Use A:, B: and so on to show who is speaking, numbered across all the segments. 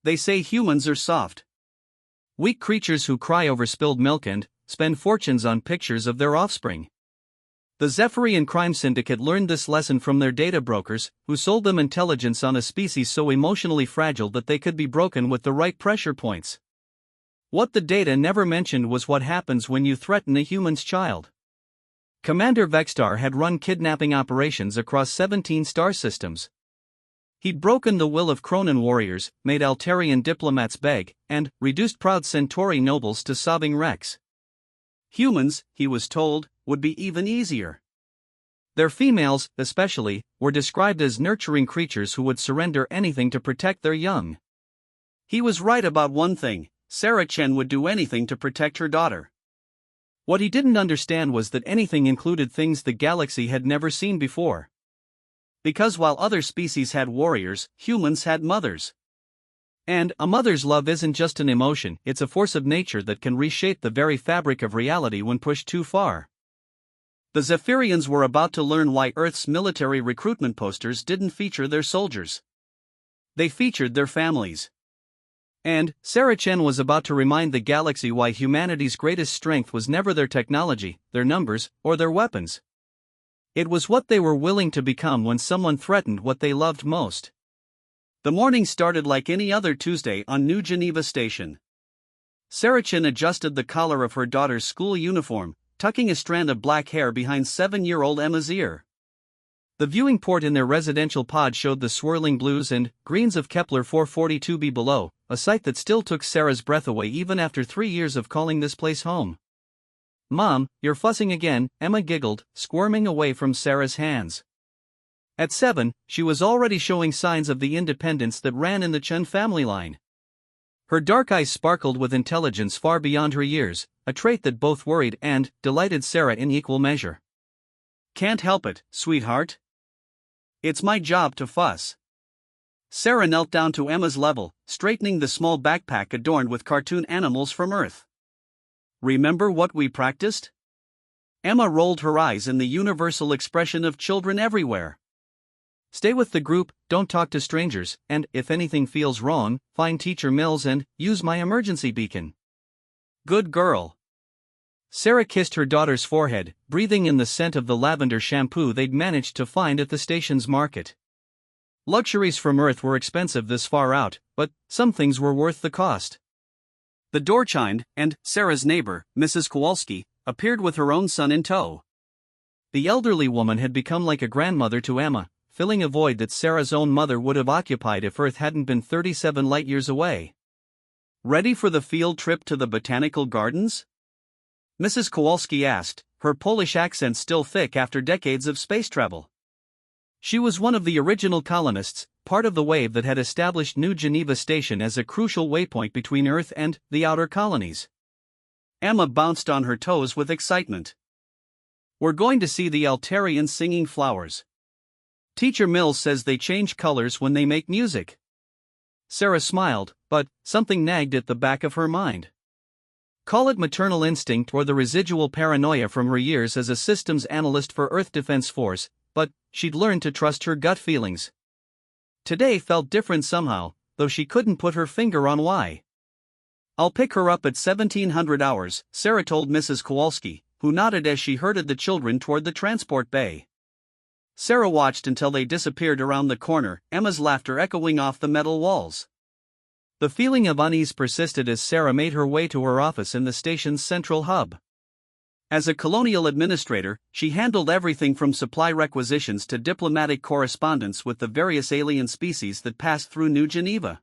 A: They say humans are soft, weak creatures who cry over spilled milk and spend fortunes on pictures of their offspring. The Zephyrian crime syndicate learned this lesson from their data brokers, who sold them intelligence on a species so emotionally fragile that they could be broken with the right pressure points. What the data never mentioned was what happens when you threaten a human's child. Commander Vextar had run kidnapping operations across 17 star systems. He'd broken the will of Cronan warriors, made Altarian diplomats beg, and reduced proud Centauri nobles to sobbing wrecks. Humans, he was told, would be even easier. Their females, especially, were described as nurturing creatures who would surrender anything to protect their young. He was right about one thing: Sarah Chen would do anything to protect her daughter. What he didn't understand was that anything included things the galaxy had never seen before. Because while other species had warriors, humans had mothers. And a mother's love isn't just an emotion, it's a force of nature that can reshape the very fabric of reality when pushed too far. The Zephyrians were about to learn why Earth's military recruitment posters didn't feature their soldiers. They featured their families. And Sarah Chen was about to remind the galaxy why humanity's greatest strength was never their technology, their numbers, or their weapons. It was what they were willing to become when someone threatened what they loved most. The morning started like any other Tuesday on New Geneva Station. Sarah Chen adjusted the collar of her daughter's school uniform, tucking a strand of black hair behind 7-year-old Emma's ear. The viewing port in their residential pod showed the swirling blues and greens of Kepler 442b below, a sight that still took Sarah's breath away even after 3 years of calling this place home. "Mom, you're fussing again," Emma giggled, squirming away from Sarah's hands. At 7, she was already showing signs of the independence that ran in the Chen family line. Her dark eyes sparkled with intelligence far beyond her years, a trait that both worried and delighted Sarah in equal measure. "Can't help it, sweetheart. It's my job to fuss." Sarah knelt down to Emma's level, straightening the small backpack adorned with cartoon animals from Earth. "Remember what we practiced?" Emma rolled her eyes in the universal expression of children everywhere. "Stay with the group, don't talk to strangers, and if anything feels wrong, find Teacher Mills and use my emergency beacon." "Good girl." Sarah kissed her daughter's forehead, breathing in the scent of the lavender shampoo they'd managed to find at the station's market. Luxuries from Earth were expensive this far out, but some things were worth the cost. The door chimed, and Sarah's neighbor, Mrs. Kowalski, appeared with her own son in tow. The elderly woman had become like a grandmother to Emma, filling a void that Sarah's own mother would have occupied if Earth hadn't been 37 light-years away. "Ready for the field trip to the botanical gardens?" Mrs. Kowalski asked, her Polish accent still thick after decades of space travel. She was one of the original colonists, part of the wave that had established New Geneva Station as a crucial waypoint between Earth and the outer colonies. Emma bounced on her toes with excitement. "We're going to see the Altarian singing flowers. Teacher Mills says they change colors when they make music." Sarah smiled, but something nagged at the back of her mind. Call it maternal instinct or the residual paranoia from her years as a systems analyst for Earth Defense Force, but she'd learned to trust her gut feelings. Today felt different somehow, though she couldn't put her finger on why. "I'll pick her up at 1700 hours, Sarah told Mrs. Kowalski, who nodded as she herded the children toward the transport bay. Sarah watched until they disappeared around the corner, Emma's laughter echoing off the metal walls. The feeling of unease persisted as Sarah made her way to her office in the station's central hub. As a colonial administrator, she handled everything from supply requisitions to diplomatic correspondence with the various alien species that passed through New Geneva.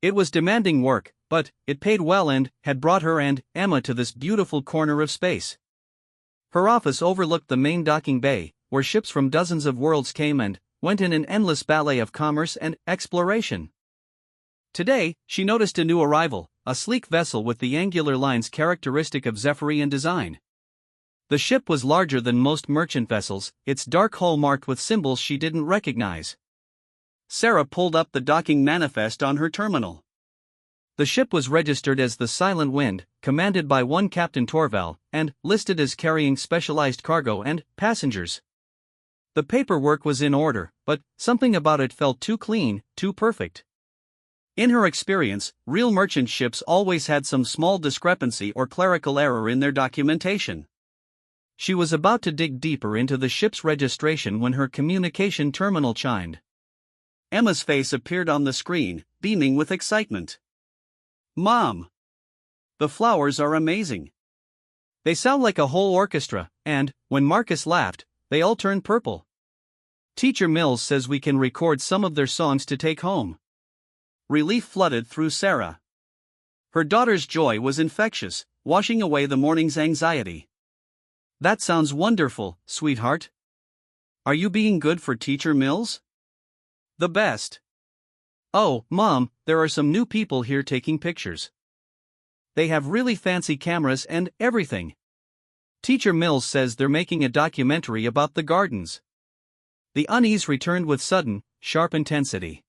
A: It was demanding work, but it paid well and had brought her and Emma to this beautiful corner of space. Her office overlooked the main docking bay, where ships from dozens of worlds came and went in an endless ballet of commerce and exploration. Today, she noticed a new arrival, a sleek vessel with the angular lines characteristic of Zephyrian design. The ship was larger than most merchant vessels, its dark hull marked with symbols she didn't recognize. Sarah pulled up the docking manifest on her terminal. The ship was registered as the Silent Wind, commanded by one Captain Torval, and listed as carrying specialized cargo and passengers. The paperwork was in order, but something about it felt too clean, too perfect. In her experience, real merchant ships always had some small discrepancy or clerical error in their documentation. She was about to dig deeper into the ship's registration when her communication terminal chimed. Emma's face appeared on the screen, beaming with excitement. "Mom! The flowers are amazing. They sound like a whole orchestra, and, when Marcus laughed, they all turned purple. Teacher Mills says we can record some of their songs to take home." Relief flooded through Sarah. Her daughter's joy was infectious, washing away the morning's anxiety. "That sounds wonderful, sweetheart. Are you being good for Teacher Mills?" "The best. Oh, Mom, there are some new people here taking pictures. They have really fancy cameras and everything. Teacher Mills says they're making a documentary about the gardens." The unease returned with sudden, sharp intensity.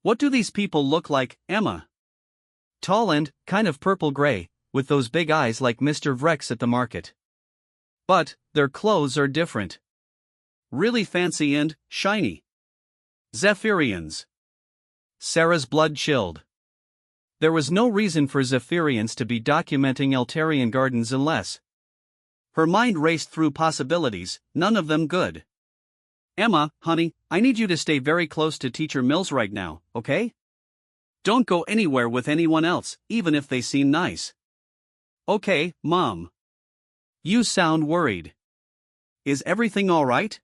A: "What do these people look like, Emma?" "Tall and, kind of purple-gray, with those big eyes like Mr. Vrex at the market. But, their clothes are different. Really fancy and shiny. Zephyrians." Sarah's blood chilled. There was no reason for Zephyrians to be documenting Eltarian gardens unless. Her mind raced through possibilities, none of them good. "Emma, honey, I need you to stay very close to Teacher Mills right now, okay? Don't go anywhere with anyone else, even if they seem nice." "Okay, Mom." "You sound worried. Is everything all right?"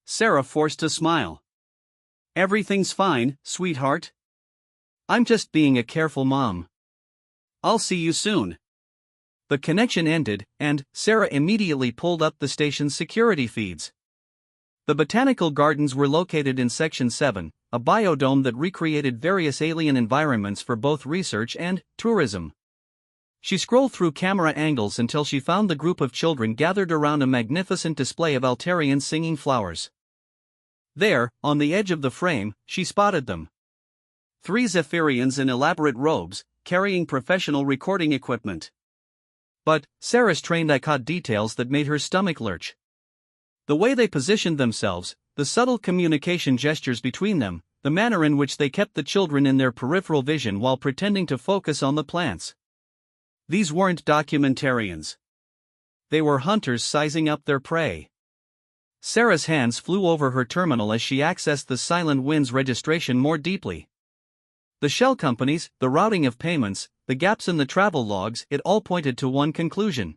A: Sarah forced a smile. "Everything's fine, sweetheart. I'm just being a careful mom. I'll see you soon." The connection ended, and Sarah immediately pulled up the station's security feeds. The botanical gardens were located in Section 7, a biodome that recreated various alien environments for both research and tourism. She scrolled through camera angles until she found the group of children gathered around a magnificent display of Altarian singing flowers. There, on the edge of the frame, she spotted them. 3 Zephyrians in elaborate robes, carrying professional recording equipment. But, Sarah's trained eye caught details that made her stomach lurch. The way they positioned themselves, the subtle communication gestures between them, the manner in which they kept the children in their peripheral vision while pretending to focus on the plants. These weren't documentarians. They were hunters sizing up their prey. Sarah's hands flew over her terminal as she accessed the Silent Winds registration more deeply. The shell companies, the routing of payments, the gaps in the travel logs, it all pointed to one conclusion.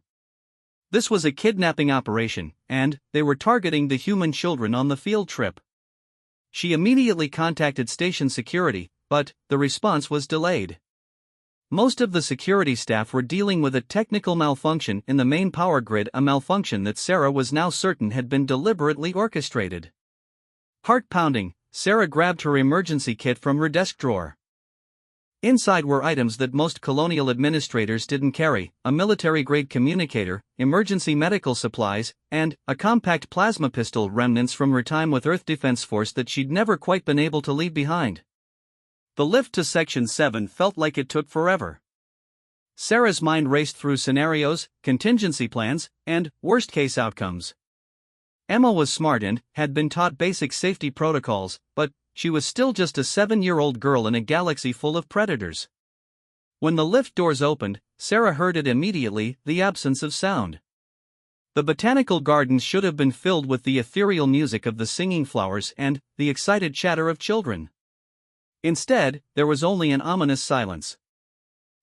A: This was a kidnapping operation, and they were targeting the human children on the field trip. She immediately contacted station security, but the response was delayed. Most of the security staff were dealing with a technical malfunction in the main power grid, a malfunction that Sarah was now certain had been deliberately orchestrated. Heart pounding, Sarah grabbed her emergency kit from her desk drawer. Inside were items that most colonial administrators didn't carry: a military-grade communicator, emergency medical supplies, and a compact plasma pistol, remnants from her time with Earth Defense Force that she'd never quite been able to leave behind. The lift to Section 7 felt like it took forever. Sarah's mind raced through scenarios, contingency plans, and worst-case outcomes. Emma was smart and had been taught basic safety protocols, but she was still just a 7-year-old girl in a galaxy full of predators. When the lift doors opened, Sarah heard it immediately: the absence of sound. The botanical gardens should have been filled with the ethereal music of the singing flowers and the excited chatter of children. Instead, there was only an ominous silence.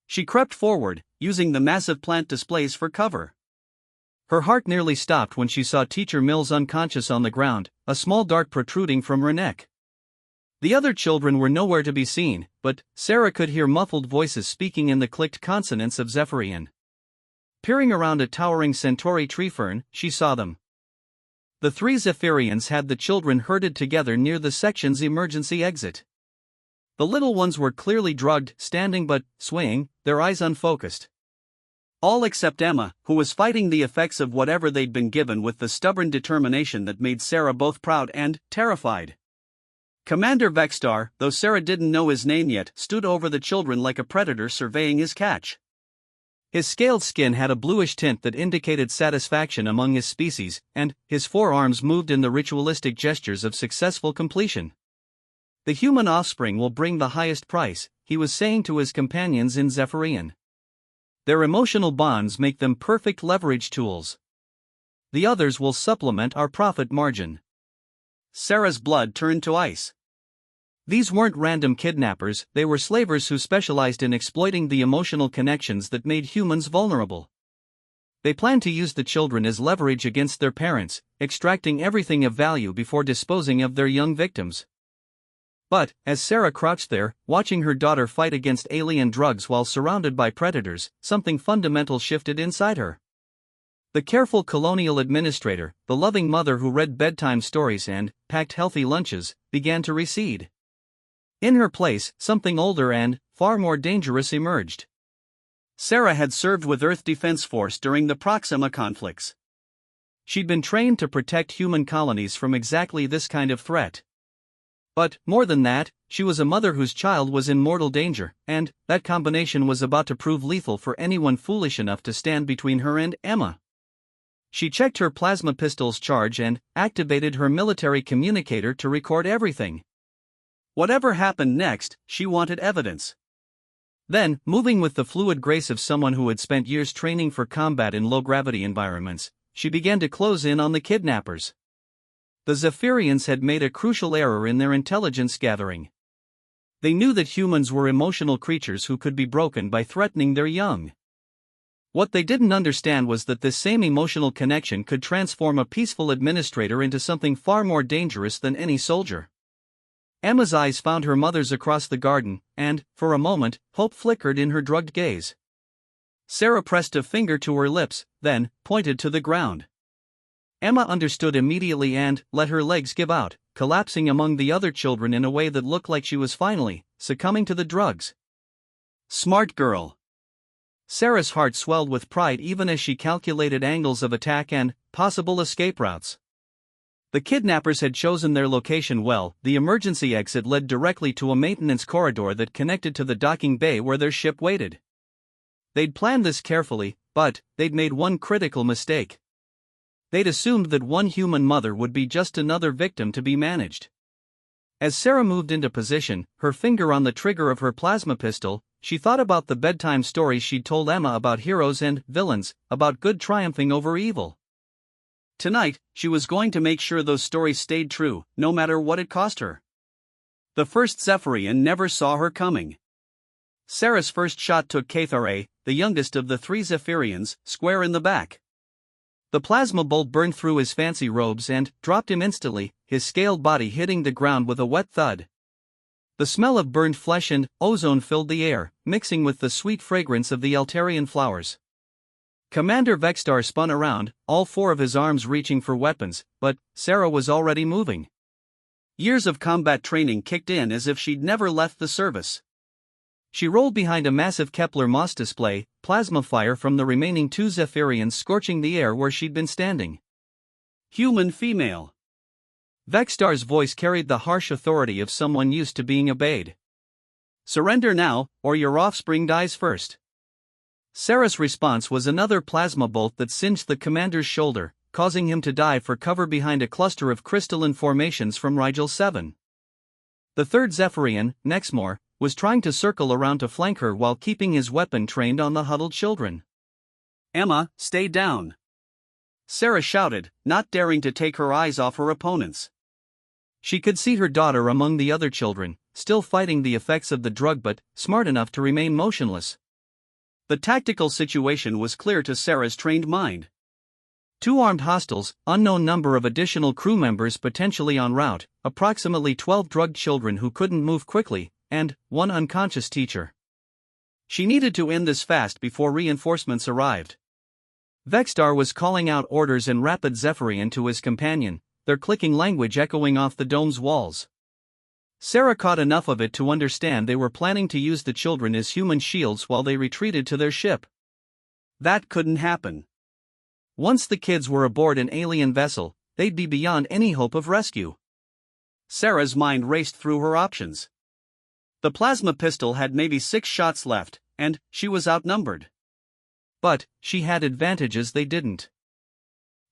A: She crept forward, using the massive plant displays for cover. Her heart nearly stopped when she saw Teacher Mills unconscious on the ground, a small dart protruding from her neck. The other children were nowhere to be seen, but Sarah could hear muffled voices speaking in the clicked consonants of Zephyrian. Peering around a towering Centauri tree fern, she saw them. The 3 Zephyrians had the children herded together near the section's emergency exit. The little ones were clearly drugged, standing but swaying, their eyes unfocused. All except Emma, who was fighting the effects of whatever they'd been given with the stubborn determination that made Sarah both proud and terrified. Commander Vexstar, though Sarah didn't know his name yet, stood over the children like a predator surveying his catch. His scaled skin had a bluish tint that indicated satisfaction among his species, and his forearms moved in the ritualistic gestures of successful completion. The human offspring will bring the highest price, he was saying to his companions in Zephyrian. Their emotional bonds make them perfect leverage tools. The others will supplement our profit margin. Sarah's blood turned to ice. These weren't random kidnappers, they were slavers who specialized in exploiting the emotional connections that made humans vulnerable. They planned to use the children as leverage against their parents, extracting everything of value before disposing of their young victims. But, as Sarah crouched there, watching her daughter fight against alien drugs while surrounded by predators, something fundamental shifted inside her. The careful colonial administrator, the loving mother who read bedtime stories and packed healthy lunches, began to recede. In her place, something older and far more dangerous emerged. Sarah had served with Earth Defense Force during the Proxima conflicts. She'd been trained to protect human colonies from exactly this kind of threat. But, more than that, she was a mother whose child was in mortal danger, and that combination was about to prove lethal for anyone foolish enough to stand between her and Emma. She checked her plasma pistol's charge and activated her military communicator to record everything. Whatever happened next, she wanted evidence. Then, moving with the fluid grace of someone who had spent years training for combat in low-gravity environments, she began to close in on the kidnappers. The Zephyrians had made a crucial error in their intelligence gathering. They knew that humans were emotional creatures who could be broken by threatening their young. What they didn't understand was that this same emotional connection could transform a peaceful administrator into something far more dangerous than any soldier. Emma's eyes found her mother's across the garden, and, for a moment, hope flickered in her drugged gaze. Sarah pressed a finger to her lips, then pointed to the ground. Emma understood immediately and let her legs give out, collapsing among the other children in a way that looked like she was finally succumbing to the drugs. Smart girl. Sarah's heart swelled with pride even as she calculated angles of attack and possible escape routes. The kidnappers had chosen their location well. The emergency exit led directly to a maintenance corridor that connected to the docking bay where their ship waited. They'd planned this carefully, but they'd made one critical mistake. They'd assumed that one human mother would be just another victim to be managed. As Sarah moved into position, her finger on the trigger of her plasma pistol, she thought about the bedtime stories she'd told Emma about heroes and villains, about good triumphing over evil. Tonight, she was going to make sure those stories stayed true, no matter what it cost her. The first Zephyrian never saw her coming. Sarah's first shot took Cathare, the youngest of the three Zephyrians, square in the back. The plasma bolt burned through his fancy robes and dropped him instantly, his scaled body hitting the ground with a wet thud. The smell of burned flesh and ozone filled the air, mixing with the sweet fragrance of the Altarian flowers. Commander Vextar spun around, all four of his arms reaching for weapons, but Sarah was already moving. Years of combat training kicked in as if she'd never left the service. She rolled behind a massive Kepler-Moss display, plasma fire from the remaining two Zephyrians scorching the air where she'd been standing. Human female. Vextar's voice carried the harsh authority of someone used to being obeyed. Surrender now, or your offspring dies first. Sarah's response was another plasma bolt that singed the commander's shoulder, causing him to dive for cover behind a cluster of crystalline formations from Rigel 7. The third Zephyrian, Nexmore, was trying to circle around to flank her while keeping his weapon trained on the huddled children. Emma, stay down. Sarah shouted, not daring to take her eyes off her opponents. She could see her daughter among the other children, still fighting the effects of the drug but smart enough to remain motionless. The tactical situation was clear to Sarah's trained mind. Two armed hostiles, unknown number of additional crew members potentially en route, approximately 12 drugged children who couldn't move quickly, and one unconscious teacher. She needed to end this fast before reinforcements arrived. Vextar was calling out orders in rapid Zephyrian to his companion, their clicking language echoing off the dome's walls. Sarah caught enough of it to understand they were planning to use the children as human shields while they retreated to their ship. That couldn't happen. Once the kids were aboard an alien vessel, they'd be beyond any hope of rescue. Sarah's mind raced through her options. The plasma pistol had maybe 6 shots left, and she was outnumbered. But she had advantages they didn't.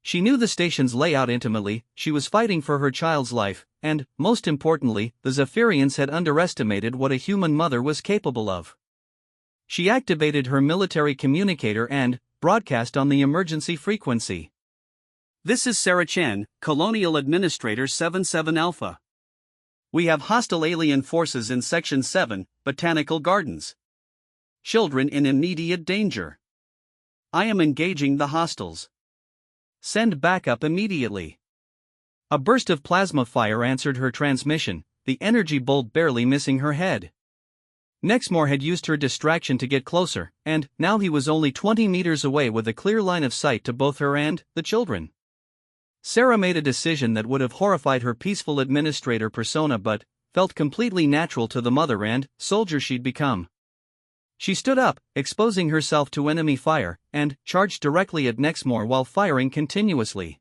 A: She knew the station's layout intimately, she was fighting for her child's life, and, most importantly, the Zephyrians had underestimated what a human mother was capable of. She activated her military communicator and broadcast on the emergency frequency.
B: This is Sarah Chen, Colonial Administrator 77 Alpha. We have hostile alien forces in Section 7, Botanical Gardens. Children in immediate danger. I am engaging the hostiles.
A: Send backup immediately. A burst of plasma fire answered her transmission, the energy bolt barely missing her head. Nexmore had used her distraction to get closer, and now he was only 20 meters away with a clear line of sight to both her and the children. Sarah made a decision that would have horrified her peaceful administrator persona but felt completely natural to the mother and soldier she'd become. She stood up, exposing herself to enemy fire, and charged directly at Nexmore while firing continuously.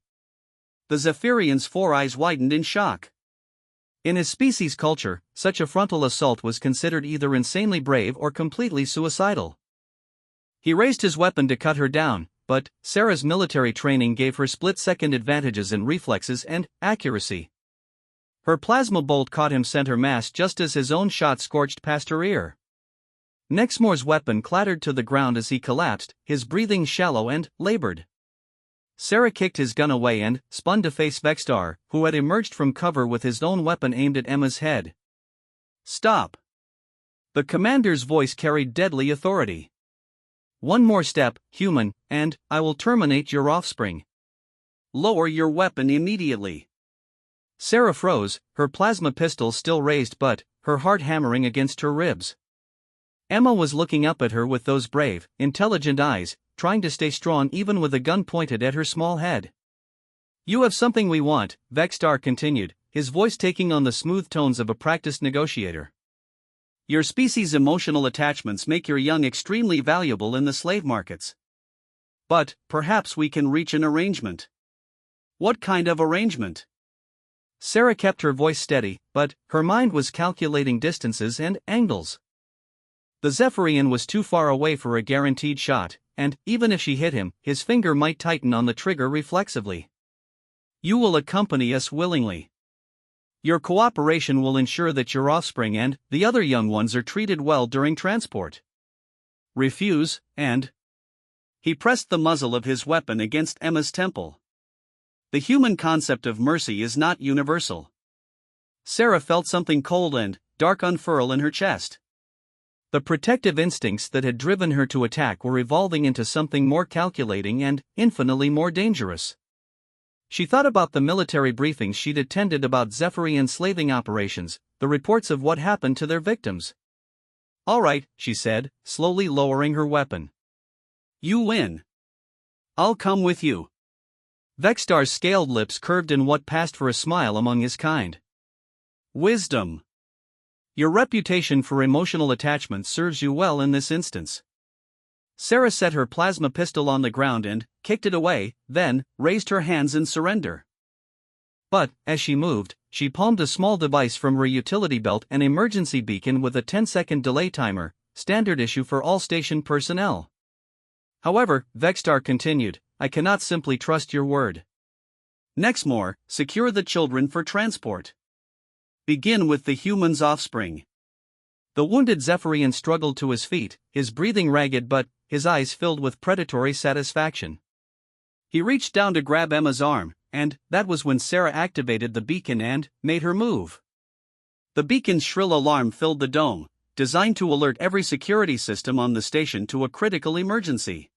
B: The Zephyrian's four eyes widened in shock.
A: In his species' culture, such a frontal assault was considered either insanely brave or completely suicidal. He raised his weapon to cut her down, but Sarah's military training gave her split-second advantages in reflexes and accuracy. Her plasma bolt caught him center mass just as his own shot scorched past her ear. Nexmore's weapon clattered to the ground as he collapsed, his breathing shallow and labored. Sarah kicked his gun away and spun to face Vexstar, who had emerged from cover with his own weapon aimed at Emma's head.
B: Stop!
A: The commander's voice carried deadly authority. One more step, human, and I will terminate your offspring.
B: Lower your weapon immediately.
A: Sarah froze, her plasma pistol still raised but her heart hammering against her ribs. Emma was looking up at her with those brave, intelligent eyes, trying to stay strong even with a gun pointed at her small head. You have something we want, Vexstar continued, his voice taking on the smooth tones of a practiced negotiator.
B: Your species' emotional attachments make your young extremely valuable in the slave markets. But perhaps we can reach an arrangement. What kind of arrangement?
A: Sarah kept her voice steady, but her mind was calculating distances and angles. The Zephyrian was too far away for a guaranteed shot, and even if she hit him, his finger might tighten on the trigger reflexively. You will accompany us willingly. Your cooperation will ensure that your offspring and the other young ones are treated well during transport. Refuse, and...
B: He pressed the muzzle of his weapon against Emma's temple. The human concept of mercy is not universal. Sarah felt something cold and dark unfurl in her chest.
A: The protective instincts that had driven her to attack were evolving into something more calculating and infinitely more dangerous. She thought about the military briefings she'd attended about Zephyrian slaving operations, the reports of what happened to their victims.
B: All right, she said, slowly lowering her weapon. You win. I'll come with you.
A: Vexstar's scaled lips curved in what passed for a smile among his kind.
B: Wisdom.
A: Your reputation for emotional attachment serves you well in this instance. Sarah set her plasma pistol on the ground and kicked it away, then raised her hands in surrender. But, as she moved, she palmed a small device from her utility belt, an emergency beacon with a 10-second delay timer, standard issue for all station personnel. However, Vexstar continued, I cannot simply trust your word.
B: Nexmore, secure the children for transport. Begin with the human's offspring.
A: The wounded Zephyrian struggled to his feet, his breathing ragged but his eyes filled with predatory satisfaction.
B: He reached down to grab Emma's arm, and that was when Sarah activated the beacon and made her move. The beacon's shrill alarm filled the dome, designed to alert every security system on the station to a critical emergency.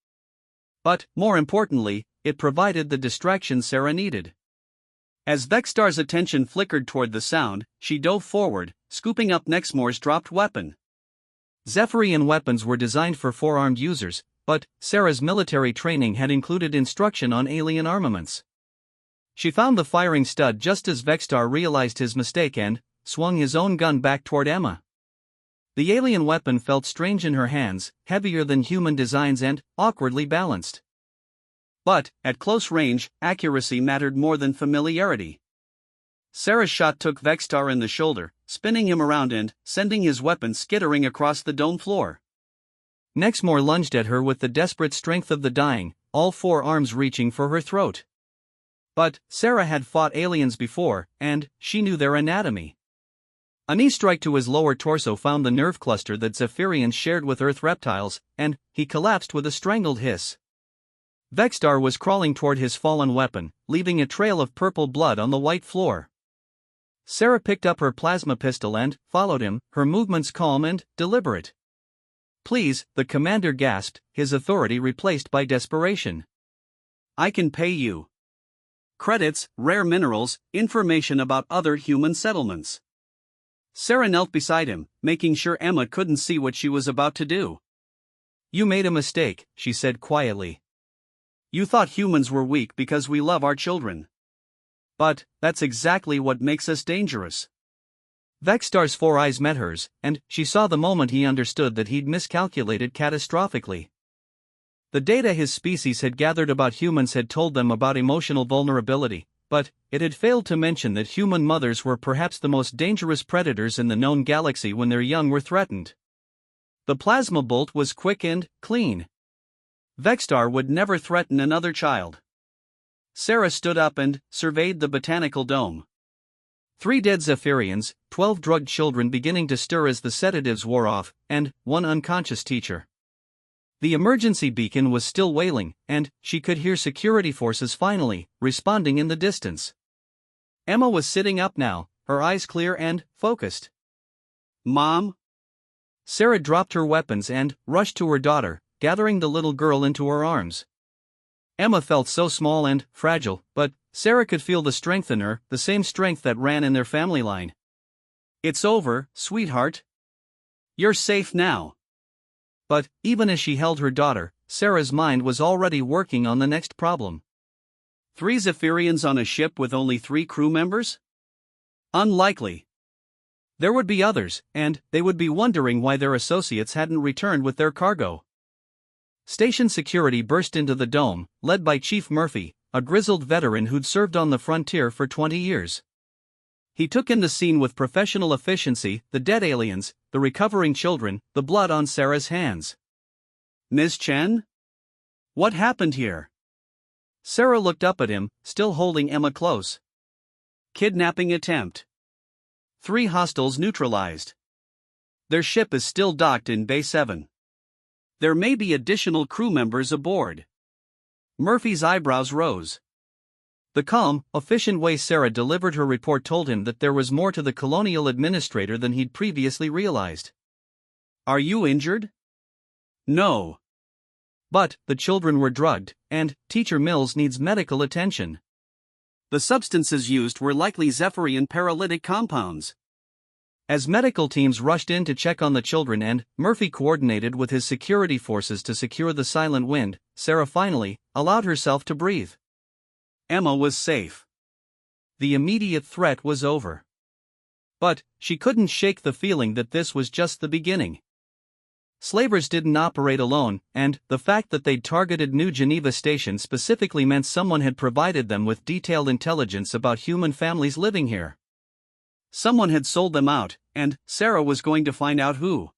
B: But, more importantly, it provided the distraction Sarah needed. As Vexstar's attention flickered toward the sound, she dove forward, scooping up Nexmore's dropped weapon.
A: Zephyrian weapons were designed for four-armed users, but Sarah's military training had included instruction on alien armaments. She found the firing stud just as Vexstar realized his mistake and swung his own gun back toward Emma. The alien weapon felt strange in her hands, heavier than human designs and awkwardly balanced. But, at close range, accuracy mattered more than familiarity. Sarah's shot took Vexstar in the shoulder, spinning him around and sending his weapon skittering across the dome floor. Nexmore lunged at her with the desperate strength of the dying, all four arms reaching for her throat. But Sarah had fought aliens before, and she knew their anatomy. A knee strike to his lower torso found the nerve cluster that Zephyrians shared with Earth reptiles, and he collapsed with a strangled hiss. Vexstar was crawling toward his fallen weapon, leaving a trail of purple blood on the white floor. Sarah picked up her plasma pistol and followed him, her movements calm and deliberate. "Please," the commander gasped, his authority replaced by desperation.
B: "I can pay you. Credits, rare minerals, information about other human settlements." Sarah knelt beside him, making sure Emma couldn't see what she was about to do.
A: "You made a mistake," she said quietly.
B: "You thought humans were weak because we love our children. But that's exactly what makes us dangerous."
A: Vexstar's four eyes met hers, and she saw the moment he understood that he'd miscalculated catastrophically. The data his species had gathered about humans had told them about emotional vulnerability, but it had failed to mention that human mothers were perhaps the most dangerous predators in the known galaxy when their young were threatened. The plasma bolt was quick and clean. Vexstar would never threaten another child. Sarah stood up and surveyed the botanical dome. 3 dead Zephyrians, 12 drugged children beginning to stir as the sedatives wore off, and 1 unconscious teacher. The emergency beacon was still wailing, and she could hear security forces finally responding in the distance. Emma was sitting up now, her eyes clear and focused.
B: "Mom?"
A: Sarah dropped her weapons and rushed to her daughter, gathering the little girl into her arms. Emma felt so small and fragile, but Sarah could feel the strength in her, the same strength that ran in their family line.
B: "It's over, sweetheart. You're safe now."
A: But even as she held her daughter, Sarah's mind was already working on the next problem.
B: 3 Zephyrians on a ship with only 3 crew members? Unlikely.
A: There would be others, and they would be wondering why their associates hadn't returned with their cargo. Station security burst into the dome, led by Chief Murphy, a grizzled veteran who'd served on the frontier for 20 years. He took in the scene with professional efficiency: the dead aliens, the recovering children, the blood on Sarah's hands.
B: "Ms. Chen? What happened here?"
A: Sarah looked up at him, still holding Emma close.
B: "Kidnapping attempt. 3 hostiles neutralized. Their ship is still docked in Bay 7. There may be additional crew members aboard." Murphy's eyebrows rose.
A: The calm, efficient way Sarah delivered her report told him that there was more to the colonial administrator than he'd previously realized.
B: "Are you injured?" "No.
A: But the children were drugged, and Teacher Mills needs medical attention."
B: The substances used were likely Zephyrian paralytic compounds.
A: As medical teams rushed in to check on the children and Murphy coordinated with his security forces to secure the silent wind, Sarah finally allowed herself to breathe.
B: Emma was safe.
A: The immediate threat was over. But she couldn't shake the feeling that this was just the beginning. Slavers didn't operate alone, and the fact that they'd targeted New Geneva Station specifically meant someone had provided them with detailed intelligence about human families living here.
B: Someone had sold them out, and Sarah was going to find out who.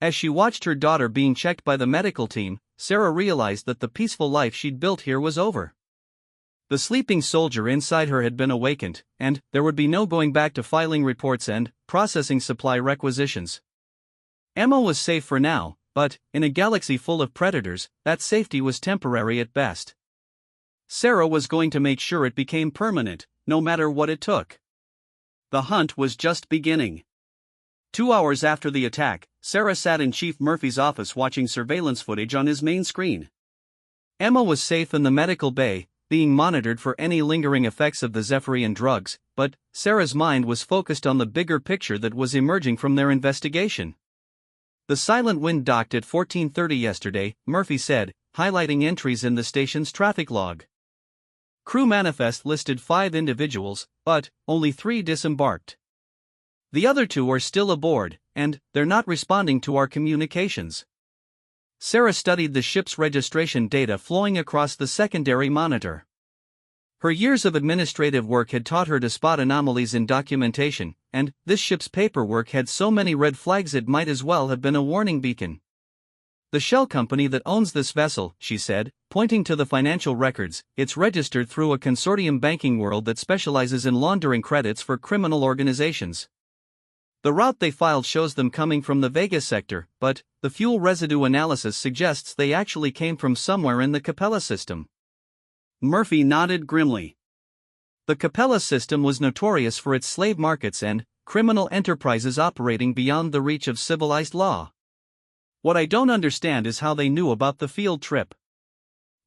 A: As she watched her daughter being checked by the medical team, Sarah realized that the peaceful life she'd built here was over. The sleeping soldier inside her had been awakened, and there would be no going back to filing reports and processing supply requisitions. Emma was safe for now, but in a galaxy full of predators, that safety was temporary at best. Sarah was going to make sure it became permanent, no matter what it took.
B: The hunt was just beginning. 2 hours after the attack, Sarah sat in Chief Murphy's office watching surveillance footage on his main screen.
A: Emma was safe in the medical bay, being monitored for any lingering effects of the Zephyrian drugs, but Sarah's mind was focused on the bigger picture that was emerging from their investigation. The Silent Wind docked at 14:30 yesterday, Murphy said, highlighting entries in the station's traffic log. Crew manifest listed 5 individuals, but only 3 disembarked. The other 2 are still aboard, and they're not responding to our communications. Sarah studied the ship's registration data flowing across the secondary monitor. Her years of administrative work had taught her to spot anomalies in documentation, and this ship's paperwork had so many red flags it might as well have been a warning beacon. The shell company that owns this vessel, she said, pointing to the financial records, it's registered through a consortium banking world that specializes in laundering credits for criminal organizations. The route they filed shows them coming from the Vega sector, but the fuel residue analysis suggests they actually came from somewhere in the Capella system.
B: Murphy nodded grimly.
A: The Capella system was notorious for its slave markets and criminal enterprises operating beyond the reach of civilized law.
B: What I don't understand is how they knew about the field trip.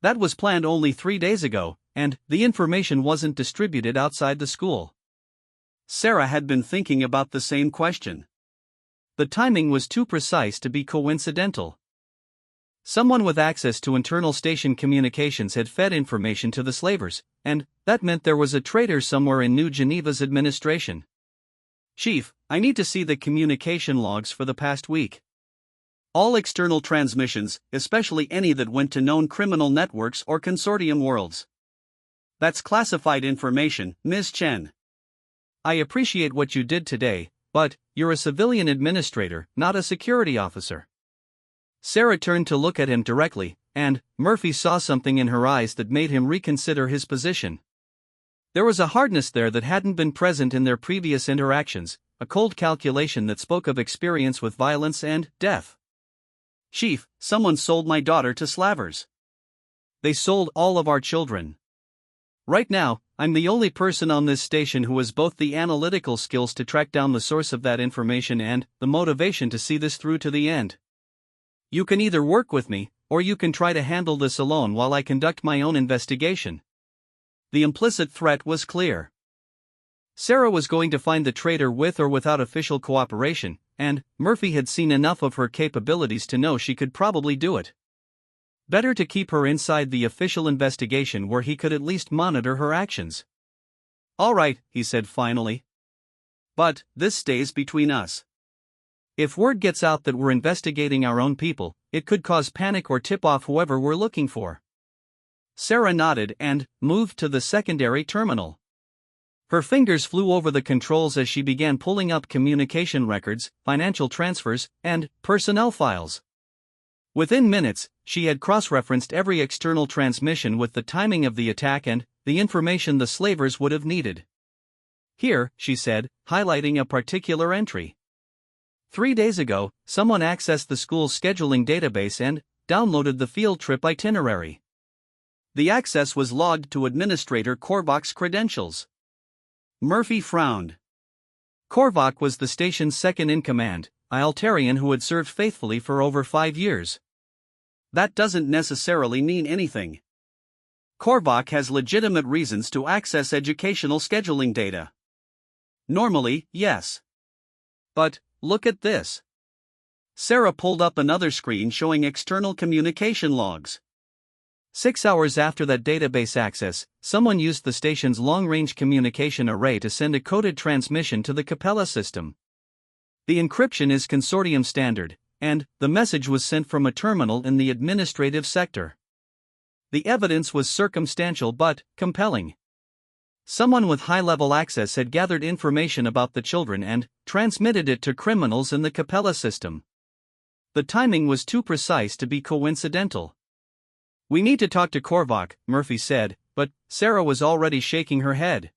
B: That was planned only 3 days ago, and the information wasn't distributed outside the school. Sarah had been thinking about the same question.
A: The timing was too precise to be coincidental. Someone with access to internal station communications had fed information to the slavers, and that meant there was a traitor somewhere in New Geneva's administration.
B: Chief, I need to see the communication logs for the past week. All external transmissions, especially any that went to known criminal networks or consortium worlds. That's classified information, Ms. Chen.
A: I appreciate what you did today, but you're a civilian administrator, not a security officer. Sarah turned to look at him directly, and Murphy saw something in her eyes that made him reconsider his position. There was a hardness there that hadn't been present in their previous interactions, a cold calculation that spoke of experience with violence and death.
B: Chief, someone sold my daughter to slavers.
A: They sold all of our children. Right now, I'm the only person on this station who has both the analytical skills to track down the source of that information and the motivation to see this through to the end. You can either work with me, or you can try to handle this alone while I conduct my own investigation.
B: The implicit threat was clear.
A: Sarah was going to find the traitor with or without official cooperation, and Murphy had seen enough of her capabilities to know she could probably do it. Better to keep her inside the official investigation where he could at least monitor her actions.
B: All right, he said finally. But this stays between us.
A: If word gets out that we're investigating our own people, it could cause panic or tip off whoever we're looking for.
B: Sarah nodded and moved to the secondary terminal.
A: Her fingers flew over the controls as she began pulling up communication records, financial transfers, and personnel files. Within minutes, she had cross-referenced every external transmission with the timing of the attack and the information the slavers would have needed.
B: Here, she said, highlighting a particular entry.
A: 3 days ago, someone accessed the school's scheduling database and downloaded the field trip itinerary.
B: The access was logged to Administrator Korvac's credentials. Murphy frowned.
A: Korvac was the station's second-in-command, a Altarian who had served faithfully for over 5 years.
B: That doesn't necessarily mean anything. Korvac has legitimate reasons to access educational scheduling data. Normally, yes. But look at this. Sarah pulled up another screen showing external communication logs.
A: 6 hours after that database access, someone used the station's long-range communication array to send a coded transmission to the Capella system. The encryption is consortium standard, and the message was sent from a terminal in the administrative sector. The evidence was circumstantial but compelling. Someone with high-level access had gathered information about the children and transmitted it to criminals in the Capella system. The timing was too precise to be coincidental.
B: We need to talk to Korvac, Murphy said, but Sarah was already shaking her head.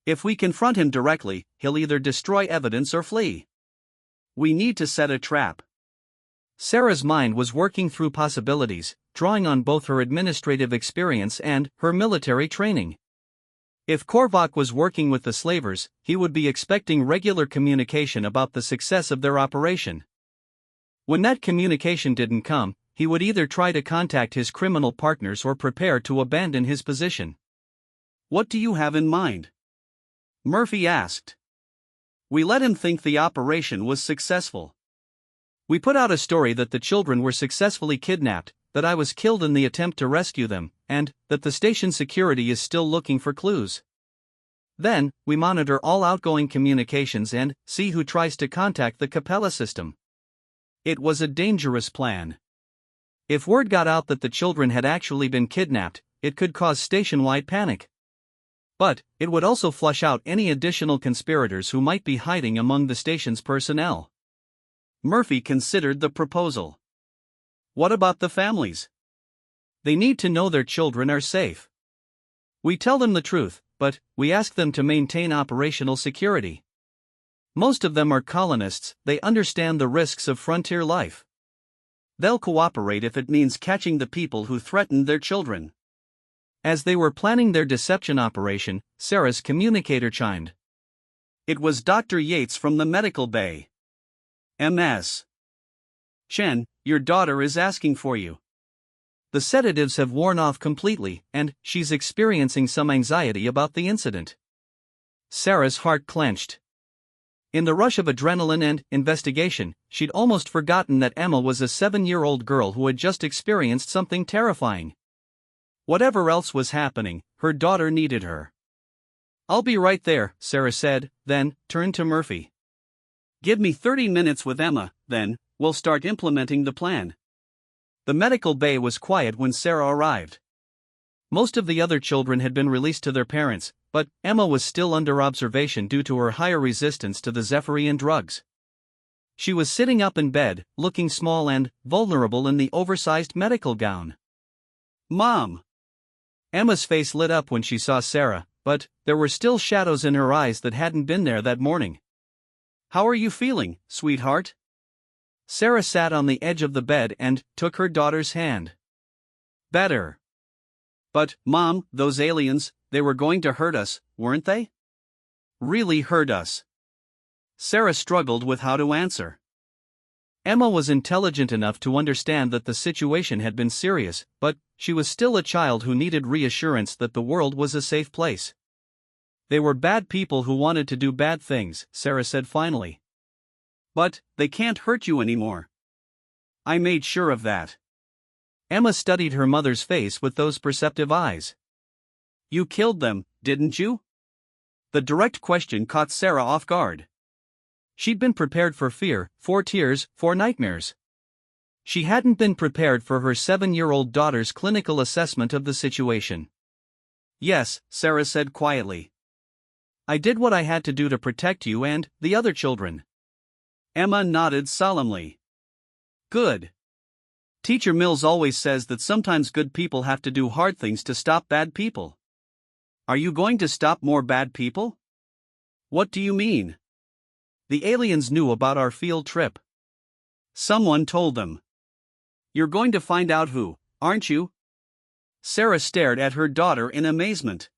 B: If we confront him directly, he'll either destroy evidence or flee. We need to set a trap.
A: Sarah's mind was working through possibilities, drawing on both her administrative experience and her military training. If Korvac was working with the slavers, he would be expecting regular communication about the success of their operation. When that communication didn't come, he would either try to contact his criminal partners or prepare to abandon his position.
B: What do you have in mind? Murphy asked. We let him think the operation was successful.
A: We put out a story that the children were successfully kidnapped, that I was killed in the attempt to rescue them, and that the station security is still looking for clues. Then, we monitor all outgoing communications and see who tries to contact the Capella system. It was a dangerous plan. If word got out that the children had actually been kidnapped, it could cause station-wide panic. But it would also flush out any additional conspirators who might be hiding among the station's personnel.
B: Murphy considered the proposal. What about the families?
A: They need to know their children are safe. We tell them the truth, but we ask them to maintain operational security. Most of them are colonists, they understand the risks of frontier life.
B: They'll cooperate if it means catching the people who threatened their children.
A: As they were planning their deception operation, Sarah's communicator chimed.
B: It was Dr. Yates from the medical bay. MS. Chen, your daughter is asking for you.
A: The sedatives have worn off completely, and she's experiencing some anxiety about the incident. Sarah's heart clenched. In the rush of adrenaline and investigation, she'd almost forgotten that Emma was a 7-year-old girl who had just experienced something terrifying. Whatever else was happening, her daughter needed her.
B: I'll be right there, Sarah said, then turned to Murphy. Give me 30 minutes with Emma, then we'll start implementing the plan.
A: The medical bay was quiet when Sarah arrived. Most of the other children had been released to their parents, but Emma was still under observation due to her higher resistance to the Zephyrian drugs. She was sitting up in bed, looking small and vulnerable in the oversized medical gown.
B: Mom!
A: Emma's face lit up when she saw Sarah, but there were still shadows in her eyes that hadn't been there that morning.
B: How are you feeling, sweetheart?
A: Sarah sat on the edge of the bed and took her daughter's hand.
B: Better. But, Mom, those aliens, they were going to hurt us, weren't they?
A: Really hurt us.
B: Sarah struggled with how to answer.
A: Emma was intelligent enough to understand that the situation had been serious, but she was still a child who needed reassurance that the world was a safe place. They were bad people who wanted to do bad things, Sarah said finally.
B: But they can't hurt you anymore. I made sure of that.
A: Emma studied her mother's face with those perceptive eyes.
B: You killed them, didn't you? The direct question caught Sarah off guard.
A: She'd been prepared for fear, for tears, for nightmares. She hadn't been prepared for her 7-year-old daughter's clinical assessment of the situation.
B: Yes, Sarah said quietly.
A: I did what I had to do to protect you and the other children.
B: Emma nodded solemnly. Good. Teacher Mills always says that sometimes good people have to do hard things to stop bad people. Are you going to stop more bad people? What do you mean?
A: The aliens knew about our field trip.
B: Someone told them. You're going to find out who, aren't you? Sarah stared at her daughter in amazement.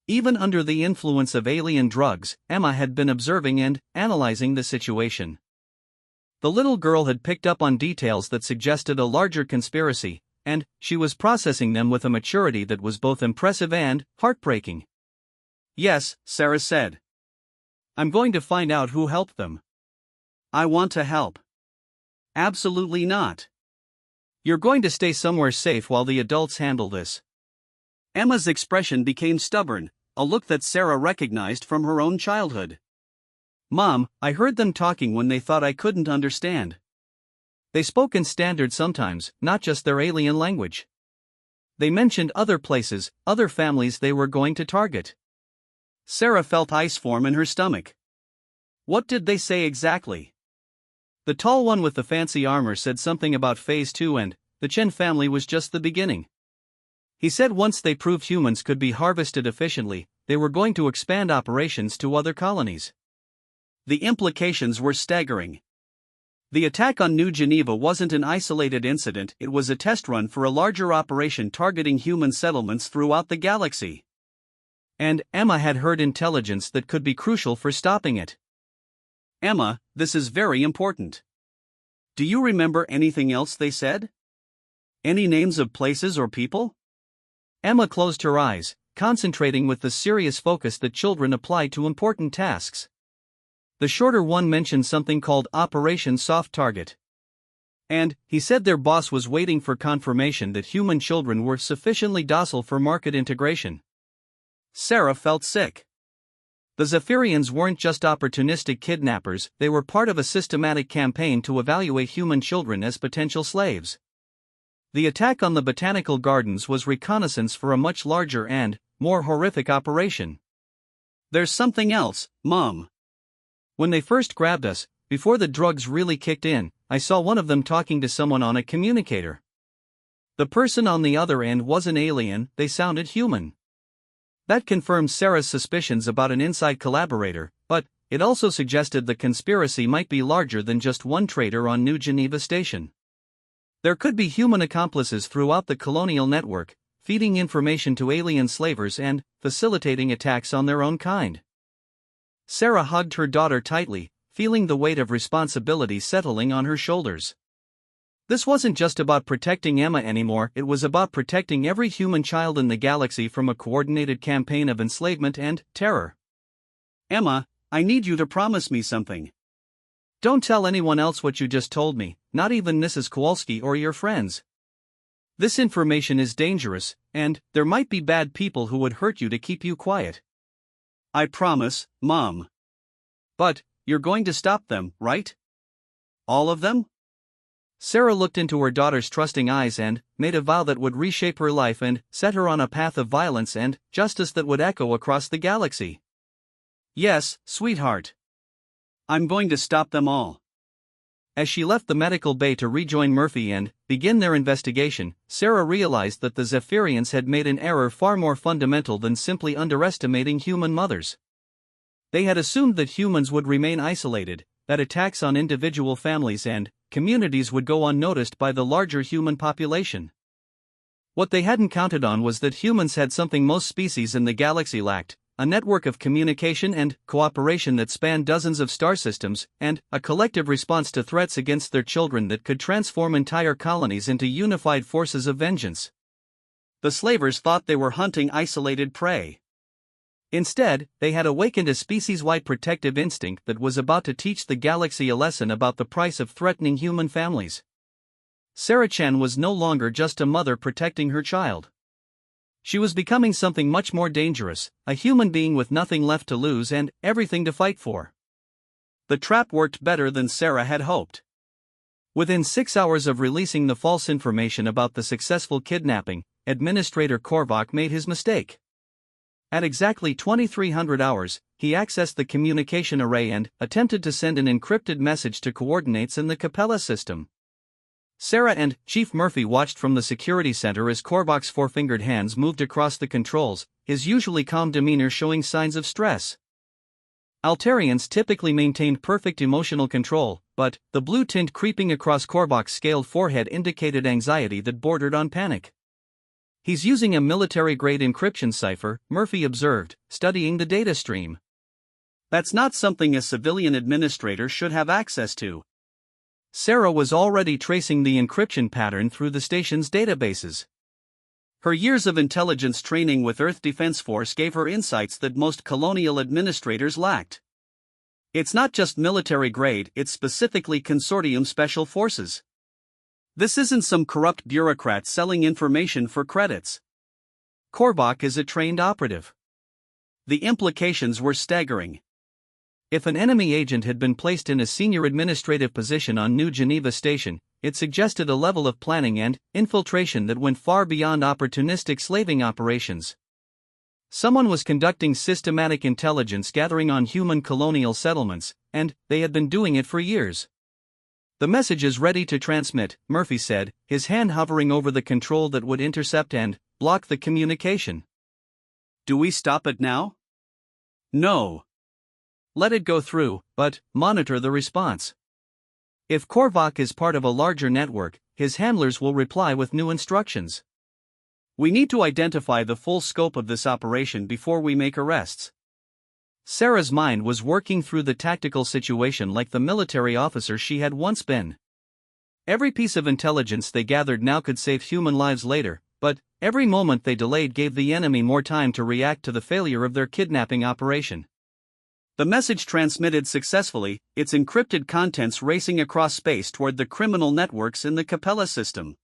A: Even under the influence of alien drugs, Emma had been observing and analyzing the situation. The little girl had picked up on details that suggested a larger conspiracy, and she was processing them with a maturity that was both impressive and heartbreaking.
B: Yes, Sarah said.
A: I'm going to find out who helped them.
B: I want to help. Absolutely not.
A: You're going to stay somewhere safe while the adults handle this.
B: Emma's expression became stubborn, a look that Sarah recognized from her own childhood.
A: Mom, I heard them talking when they thought I couldn't understand. They spoke in standard sometimes, not just their alien language. They mentioned other places, other families they were going to target.
B: Sarah felt ice form in her stomach. What did they say exactly?
A: The tall one with the fancy armor said something about Phase 2 and the Chen family was just the beginning. He said once they proved humans could be harvested efficiently, they were going to expand operations to other colonies.
B: The implications were staggering. The attack on New Geneva wasn't an isolated incident, it was a test run for a larger operation targeting human settlements throughout the galaxy.
A: And Emma had heard intelligence that could be crucial for stopping it.
B: Emma, this is very important. Do you remember anything else they said? Any names of places or people?
A: Emma closed her eyes, concentrating with the serious focus that children apply to important tasks. The shorter one mentioned something called Operation Soft Target. And he said their boss was waiting for confirmation that human children were sufficiently docile for market integration.
B: Sarah felt sick.
A: The Zephyrians weren't just opportunistic kidnappers, they were part of a systematic campaign to evaluate human children as potential slaves. The attack on the botanical gardens was reconnaissance for a much larger and more horrific operation.
B: There's something else, Mom.
A: When they first grabbed us, before the drugs really kicked in, I saw one of them talking to someone on a communicator. The person on the other end wasn't alien, they sounded human. That confirmed Sarah's suspicions about an inside collaborator, but it also suggested the conspiracy might be larger than just one traitor on New Geneva Station. There could be human accomplices throughout the colonial network, feeding information to alien slavers and facilitating attacks on their own kind. Sarah hugged her daughter tightly, feeling the weight of responsibility settling on her shoulders. This wasn't just about protecting Emma anymore, it was about protecting every human child in the galaxy from a coordinated campaign of enslavement and terror.
B: Emma, I need you to promise me something.
A: Don't tell anyone else what you just told me, not even Mrs. Kowalski or your friends. This information is dangerous, and there might be bad people who would hurt you to keep you quiet.
B: I promise, Mom.
A: But you're going to stop them, right?
B: All of them?
A: Sarah looked into her daughter's trusting eyes and made a vow that would reshape her life and set her on a path of violence and justice that would echo across the galaxy.
B: Yes, sweetheart. I'm going to stop them all.
A: As she left the medical bay to rejoin Murphy and begin their investigation, Sarah realized that the Zephyrians had made an error far more fundamental than simply underestimating human mothers. They had assumed that humans would remain isolated, that attacks on individual families and communities would go unnoticed by the larger human population. What they hadn't counted on was that humans had something most species in the galaxy lacked: a network of communication and cooperation that spanned dozens of star systems, and a collective response to threats against their children that could transform entire colonies into unified forces of vengeance.
B: The slavers thought they were hunting isolated prey.
A: Instead, they had awakened a species-wide protective instinct that was about to teach the galaxy a lesson about the price of threatening human families. Sarah Chen was no longer just a mother protecting her child. She was becoming something much more dangerous, a human being with nothing left to lose and everything to fight for.
B: The trap worked better than Sarah had hoped.
A: Within 6 hours of releasing the false information about the successful kidnapping, Administrator Korvac made his mistake. At exactly 2300 hours, he accessed the communication array and attempted to send an encrypted message to coordinates in the Capella system. Sarah and Chief Murphy watched from the security center as Korvac's four-fingered hands moved across the controls, his usually calm demeanor showing signs of stress. Altarians typically maintained perfect emotional control, but the blue tint creeping across Korvac's scaled forehead indicated anxiety that bordered on panic. "He's using a military-grade encryption cipher," Murphy observed, studying the data stream.
B: "That's not something a civilian administrator should have access to."
A: Sarah was already tracing the encryption pattern through the station's databases.
B: Her years of intelligence training with Earth Defense Force gave her insights that most colonial administrators lacked. It's not just military-grade, it's specifically Consortium Special Forces. This isn't some corrupt bureaucrat selling information for credits.
A: Korvac is a trained operative.
B: The implications were staggering.
A: If an enemy agent had been placed in a senior administrative position on New Geneva Station, it suggested a level of planning and infiltration that went far beyond opportunistic slaving operations. Someone was conducting systematic intelligence gathering on human colonial settlements, and they had been doing it for years. "The message is ready to transmit," Murphy said, his hand hovering over the control that would intercept and block the communication.
B: "Do we stop it now?" "No.
A: Let it go through, but monitor the response. If Korvac is part of a larger network, his handlers will reply with new instructions.
B: We need to identify the full scope of this operation before we make arrests."
A: Sarah's mind was working through the tactical situation like the military officer she had once been. Every piece of intelligence they gathered now could save human lives later, but every moment they delayed gave the enemy more time to react to the failure of their kidnapping operation.
B: The message transmitted successfully, its encrypted contents racing across space toward the criminal networks in the Capella system.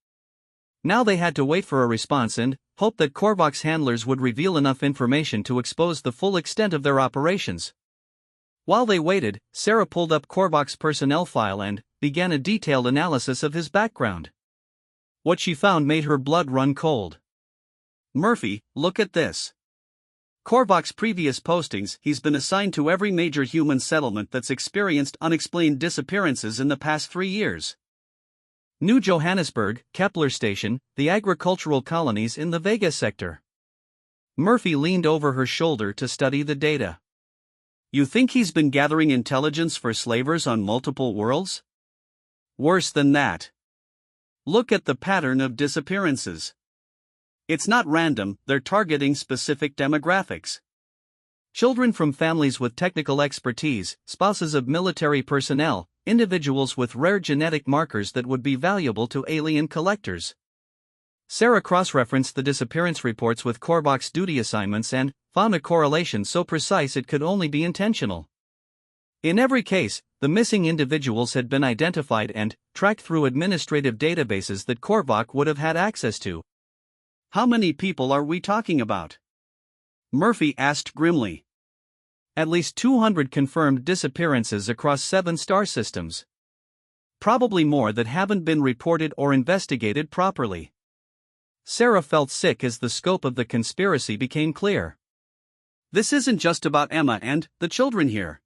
A: Now they had to wait for a response and hope that Korvac's handlers would reveal enough information to expose the full extent of their operations. While they waited, Sarah pulled up Korvac's personnel file and began a detailed analysis of his background. What she found made her blood run cold.
B: "Murphy, look at this." Korvac's previous postings, he's been assigned to every major human settlement that's experienced unexplained disappearances in the past 3 years.
A: New Johannesburg, Kepler Station, the agricultural colonies in the Vega sector. Murphy leaned over her shoulder to study the data.
B: You think he's been gathering intelligence for slavers on multiple worlds? Worse than that. Look at the pattern of disappearances. It's not random, they're targeting specific demographics.
A: Children from families with technical expertise, spouses of military personnel, individuals with rare genetic markers that would be valuable to alien collectors. Sarah cross-referenced the disappearance reports with Korvac's duty assignments and found a correlation so precise it could only be intentional. In every case, the missing individuals had been identified and tracked through administrative databases that Korvac would have had access to.
B: How many people are we talking about? Murphy asked grimly.
A: At least 200 confirmed disappearances across 7 star systems. Probably more that haven't been reported or investigated properly. Sarah felt sick as the scope of the conspiracy became clear.
B: This isn't just about Emma and the children here.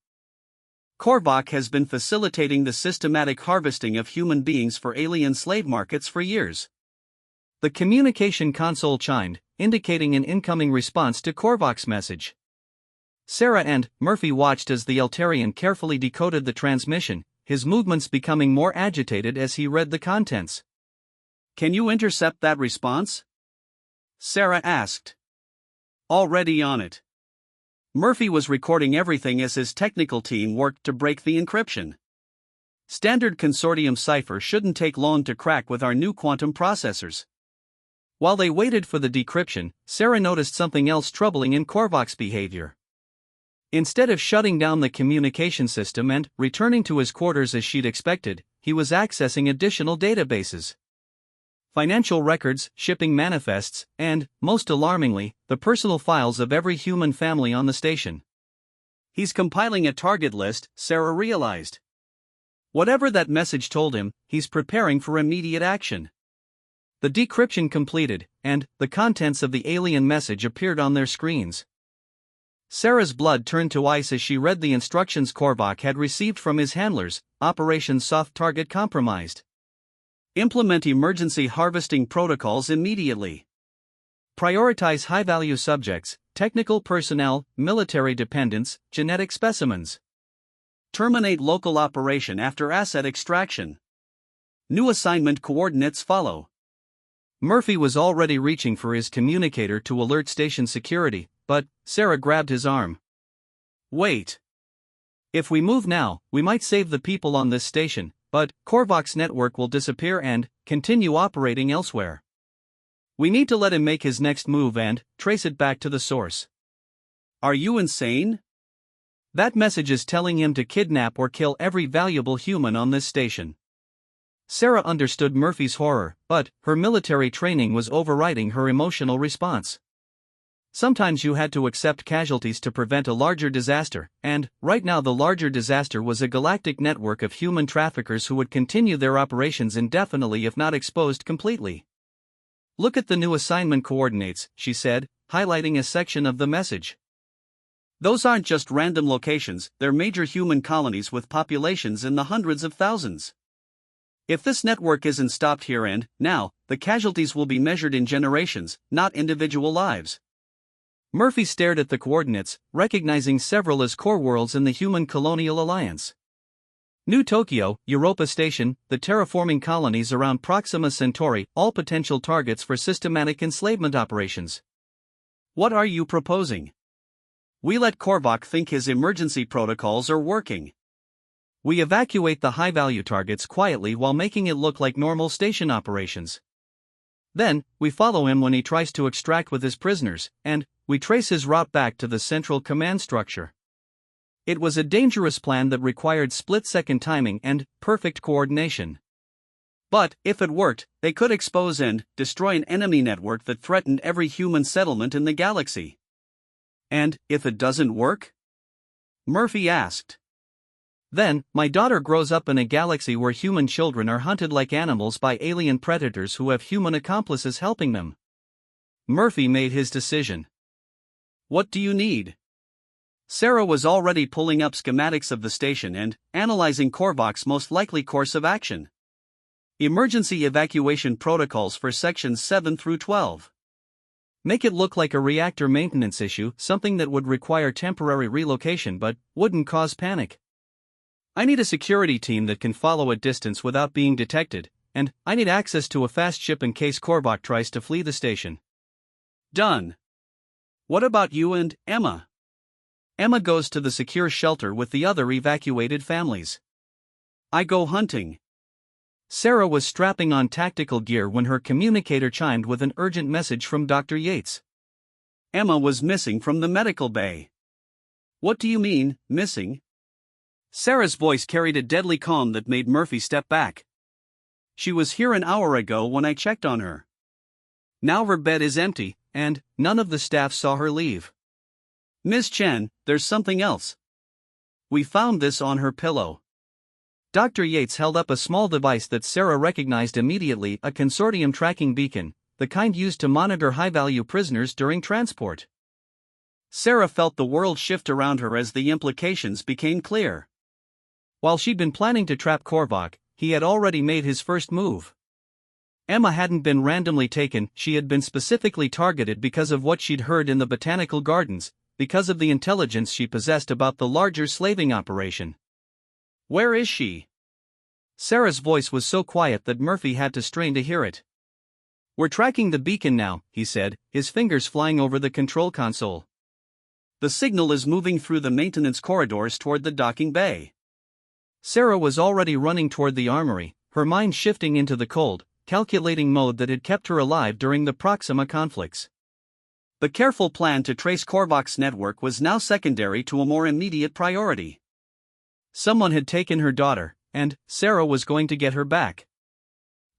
B: Korvac has been facilitating the systematic harvesting of human beings for alien slave markets for years.
A: The communication console chimed, indicating an incoming response to Korvac's message. Sarah and Murphy watched as the Eltarian carefully decoded the transmission, his movements becoming more agitated as he read the contents.
B: Can you intercept that response? Sarah asked. Already on it. Murphy was recording everything as his technical team worked to break the encryption. Standard consortium cipher shouldn't take long to crack with our new quantum processors.
A: While they waited for the decryption, Sarah noticed something else troubling in Korvac's behavior. Instead of shutting down the communication system and returning to his quarters as she'd expected, he was accessing additional databases. Financial records, shipping manifests, and, most alarmingly, the personal files of every human family on the station.
B: He's compiling a target list, Sarah realized.
A: Whatever that message told him, he's preparing for immediate action. The decryption completed, and the contents of the alien message appeared on their screens. Sarah's blood turned to ice as she read the instructions Korvac had received from his handlers. Operation Soft Target Compromised.
B: Implement emergency harvesting protocols immediately.
A: Prioritize high-value subjects, technical personnel, military dependents, genetic specimens.
B: Terminate local operation after asset extraction. New assignment coordinates follow.
A: Murphy was already reaching for his communicator to alert station security, but Sarah grabbed his arm.
B: Wait.
A: If we move now, we might save the people on this station, but Korvac's network will disappear and continue operating elsewhere. We need to let him make his next move and trace it back to the source.
B: Are you insane?
A: That message is telling him to kidnap or kill every valuable human on this station. Sarah understood Murphy's horror, but her military training was overriding her emotional response. Sometimes you had to accept casualties to prevent a larger disaster, and right now the larger disaster was a galactic network of human traffickers who would continue their operations indefinitely if not exposed completely. Look at the new assignment coordinates, she said, highlighting a section of the message.
B: Those aren't just random locations, they're major human colonies with populations in the hundreds of thousands. If this network isn't stopped here and now, the casualties will be measured in generations, not individual lives.
A: Murphy stared at the coordinates, recognizing several as core worlds in the Human Colonial Alliance. New Tokyo, Europa Station, the terraforming colonies around Proxima Centauri, all potential targets for systematic enslavement operations.
B: What are you proposing? We let Korvac think his emergency protocols are working.
A: We evacuate the high-value targets quietly while making it look like normal station operations. Then, we follow him when he tries to extract with his prisoners, and we trace his route back to the central command structure. It was a dangerous plan that required split-second timing and perfect coordination.
B: But, if it worked, they could expose and destroy an enemy network that threatened every human settlement in the galaxy. And, if it doesn't work? Murphy asked.
A: Then, my daughter grows up in a galaxy where human children are hunted like animals by alien predators who have human accomplices helping them. Murphy made his decision.
B: What do you need? Sarah was already pulling up schematics of the station and analyzing Korvac's most likely course of action. Emergency evacuation protocols for sections 7 through 12.
A: Make it look like a reactor maintenance issue, something that would require temporary relocation but wouldn't cause panic. I need a security team that can follow at distance without being detected, and I need access to a fast ship in case Korvac tries to flee the station.
B: Done. What about you and Emma?
A: Emma goes to the secure shelter with the other evacuated families.
B: I go hunting.
A: Sarah was strapping on tactical gear when her communicator chimed with an urgent message from Dr. Yates.
B: Emma was missing from the medical bay. What do you mean, missing? Sarah's voice carried a deadly calm that made Murphy step back. She was here an hour ago when I checked on her.
A: Now her bed is empty, and none of the staff saw her leave.
B: Miss Chen, there's something else. We found this on her pillow.
A: Dr. Yates held up a small device that Sarah recognized immediately, a consortium tracking beacon, the kind used to monitor high-value prisoners during transport.
B: Sarah felt the world shift around her as the implications became clear.
A: While she'd been planning to trap Korvac, he had already made his first move. Emma hadn't been randomly taken, she had been specifically targeted because of what she'd heard in the botanical gardens, because of the intelligence she possessed about the larger slaving operation.
B: Where is she?
A: Sarah's voice was so quiet that Murphy had to strain to hear it.
B: We're tracking the beacon now, he said, his fingers flying over the control console. The signal is moving through the maintenance corridors toward the docking bay.
A: Sarah was already running toward the armory, her mind shifting into the cold, calculating mode that had kept her alive during the Proxima conflicts.
B: The careful plan to trace Korvac's network was now secondary to a more immediate priority.
A: Someone had taken her daughter, and Sarah was going to get her back.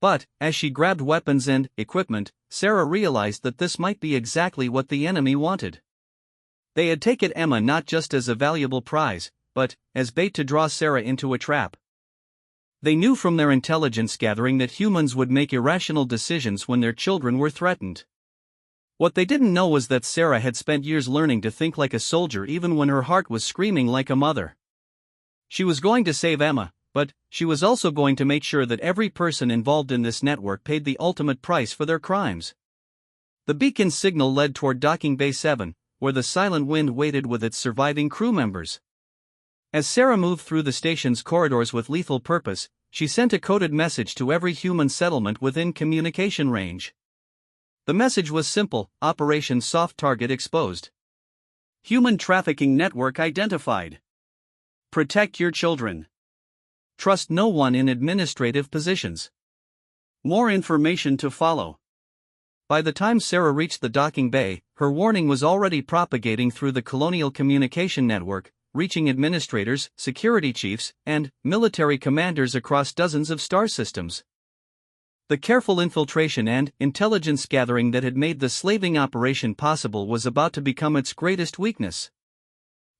A: But, as she grabbed weapons and equipment, Sarah realized that this might be exactly what the enemy wanted. They had taken Emma not just as a valuable prize, but as bait to draw Sarah into a trap. They knew from their intelligence gathering that humans would make irrational decisions when their children were threatened. What they didn't know was that Sarah had spent years learning to think like a soldier even when her heart was screaming like a mother. She was going to save Emma, but she was also going to make sure that every person involved in this network paid the ultimate price for their crimes. The beacon's signal led toward Docking Bay 7, where the Silent Wind waited with its surviving crew members. As Sarah moved through the station's corridors with lethal purpose, she sent a coded message to every human settlement within communication range. The message was simple: Operation Soft Target exposed.
B: Human trafficking network identified. Protect your children.
A: Trust no one in administrative positions.
B: More information to follow.
A: By the time Sarah reached the docking bay, her warning was already propagating through the colonial communication network, reaching administrators, security chiefs, and military commanders across dozens of star systems. The careful infiltration and intelligence gathering that had made the slaving operation possible was about to become its greatest weakness.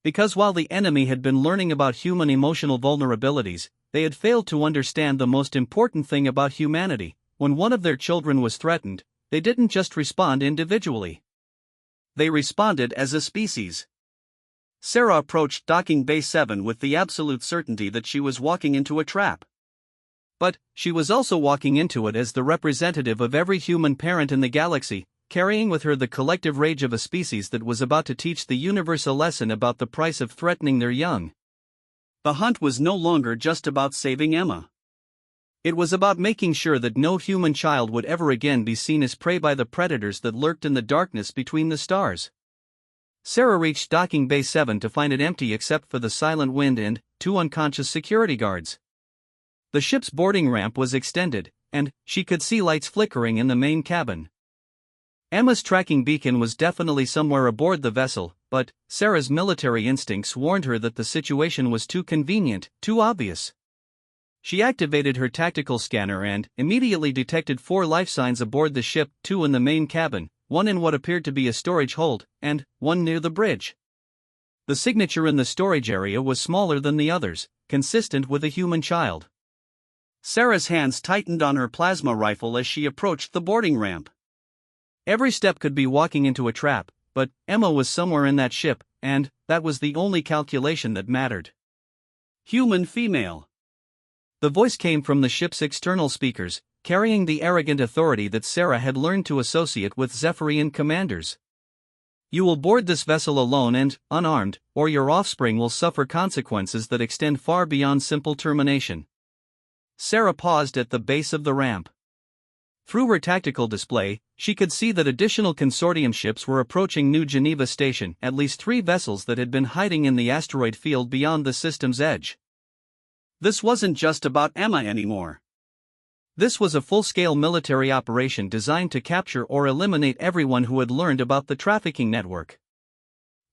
A: Because while the enemy had been learning about human emotional vulnerabilities, they had failed to understand the most important thing about humanity: when one of their children was threatened, they didn't just respond individually.
B: They responded as a species. Sarah approached Docking Bay 7 with the absolute certainty that she was walking into a trap.
A: But she was also walking into it as the representative of every human parent in the galaxy, carrying with her the collective rage of a species that was about to teach the universe a lesson about the price of threatening their young.
B: The hunt was no longer just about saving Emma.
A: It was about making sure that no human child would ever again be seen as prey by the predators that lurked in the darkness between the stars. Sarah reached Docking Bay 7 to find it empty except for the Silent Wind and 2 unconscious security guards. The ship's boarding ramp was extended, and she could see lights flickering in the main cabin. Emma's tracking beacon was definitely somewhere aboard the vessel, but Sarah's military instincts warned her that the situation was too convenient, too obvious. She activated her tactical scanner and immediately detected 4 life signs aboard the ship, 2 in the main cabin, 1 in what appeared to be a storage hold, and 1 near the bridge. The signature in the storage area was smaller than the others, consistent with a human child.
B: Sarah's hands tightened on her plasma rifle as she approached the boarding ramp.
A: Every step could be walking into a trap, but Emma was somewhere in that ship, and that was the only calculation that mattered.
B: Human female.
A: The voice came from the ship's external speakers, carrying the arrogant authority that Sarah had learned to associate with Zephyrian commanders. You will board this vessel alone and unarmed, or your offspring will suffer consequences that extend far beyond simple termination. Sarah paused at the base of the ramp. Through her tactical display, she could see that additional consortium ships were approaching New Geneva Station, at least 3 vessels that had been hiding in the asteroid field beyond the system's edge.
B: This wasn't just about Emma anymore.
A: This was a full-scale military operation designed to capture or eliminate everyone who had learned about the trafficking network.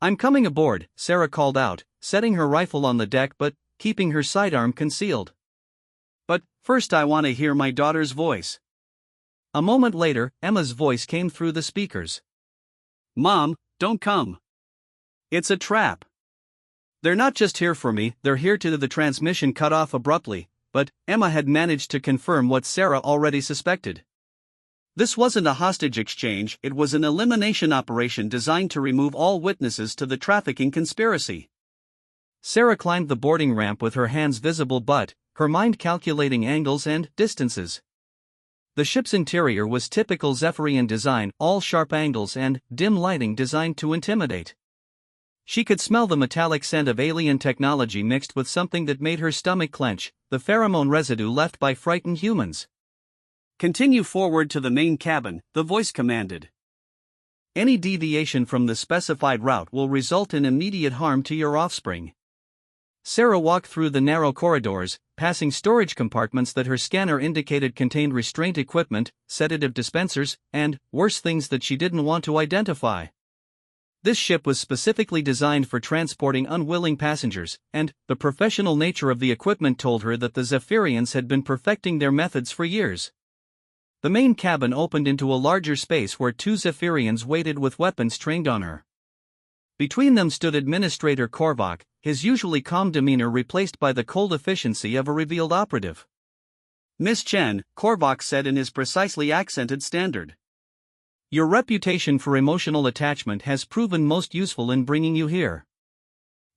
A: "I'm coming aboard," Sarah called out, setting her rifle on the deck but keeping her sidearm concealed.
B: "But first I want to hear my daughter's voice."
A: A moment later, Emma's voice came through the speakers.
B: "Mom, don't come. It's a trap. They're not just here for me, they're here to." The transmission cut off abruptly, but Emma had managed to confirm what Sarah already suspected. This wasn't a hostage exchange, it was an elimination operation designed to remove all witnesses to the trafficking conspiracy.
A: Sarah climbed the boarding ramp with her hands visible but her mind calculating angles and distances. The ship's interior was typical Zephyrian design, all sharp angles and dim lighting designed to intimidate. She could smell the metallic scent of alien technology mixed with something that made her stomach clench, the pheromone residue left by frightened humans.
B: "Continue forward to the main cabin," the voice commanded.
A: "Any deviation from the specified route will result in immediate harm to your offspring." Sarah walked through the narrow corridors, passing storage compartments that her scanner indicated contained restraint equipment, sedative dispensers, and worse things that she didn't want to identify. This ship was specifically designed for transporting unwilling passengers, and the professional nature of the equipment told her that the Zephyrians had been perfecting their methods for years. The main cabin opened into a larger space where 2 Zephyrians waited with weapons trained on her. Between them stood Administrator Korvac, his usually calm demeanor replaced by the cold efficiency of a revealed operative.
B: "Miss Chen," Korvac said in his precisely accented standard.
A: "Your reputation for emotional attachment has proven most useful in bringing you here.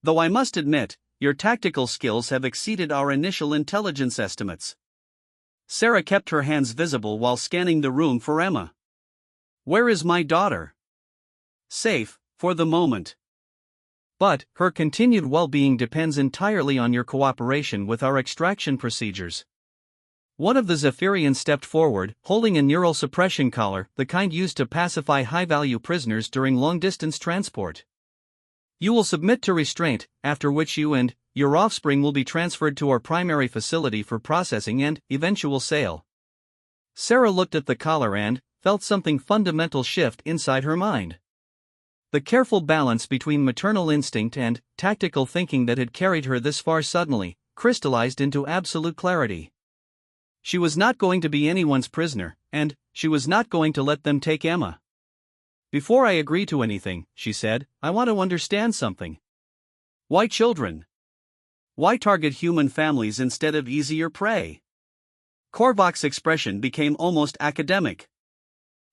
B: Though I must admit, your tactical skills have exceeded our initial intelligence estimates." Sarah kept her hands visible while scanning the room for Emma. "Where is my daughter?" "Safe, for the moment.
A: But her continued well-being depends entirely on your cooperation with our extraction procedures." One of the Zephyrians stepped forward, holding a neural suppression collar, the kind used to pacify high-value prisoners during long-distance transport. "You will submit to restraint, after which you and your offspring will be transferred to our primary facility for processing and eventual sale." Sarah looked at the collar and felt something fundamental shift inside her mind. The careful balance between maternal instinct and tactical thinking that had carried her this far suddenly crystallized into absolute clarity. She was not going to be anyone's prisoner, and she was not going to let them take Emma. "Before I agree to anything," she said, "I want to understand something.
B: Why children? Why target human families instead of easier prey?" Korvac's expression became almost academic.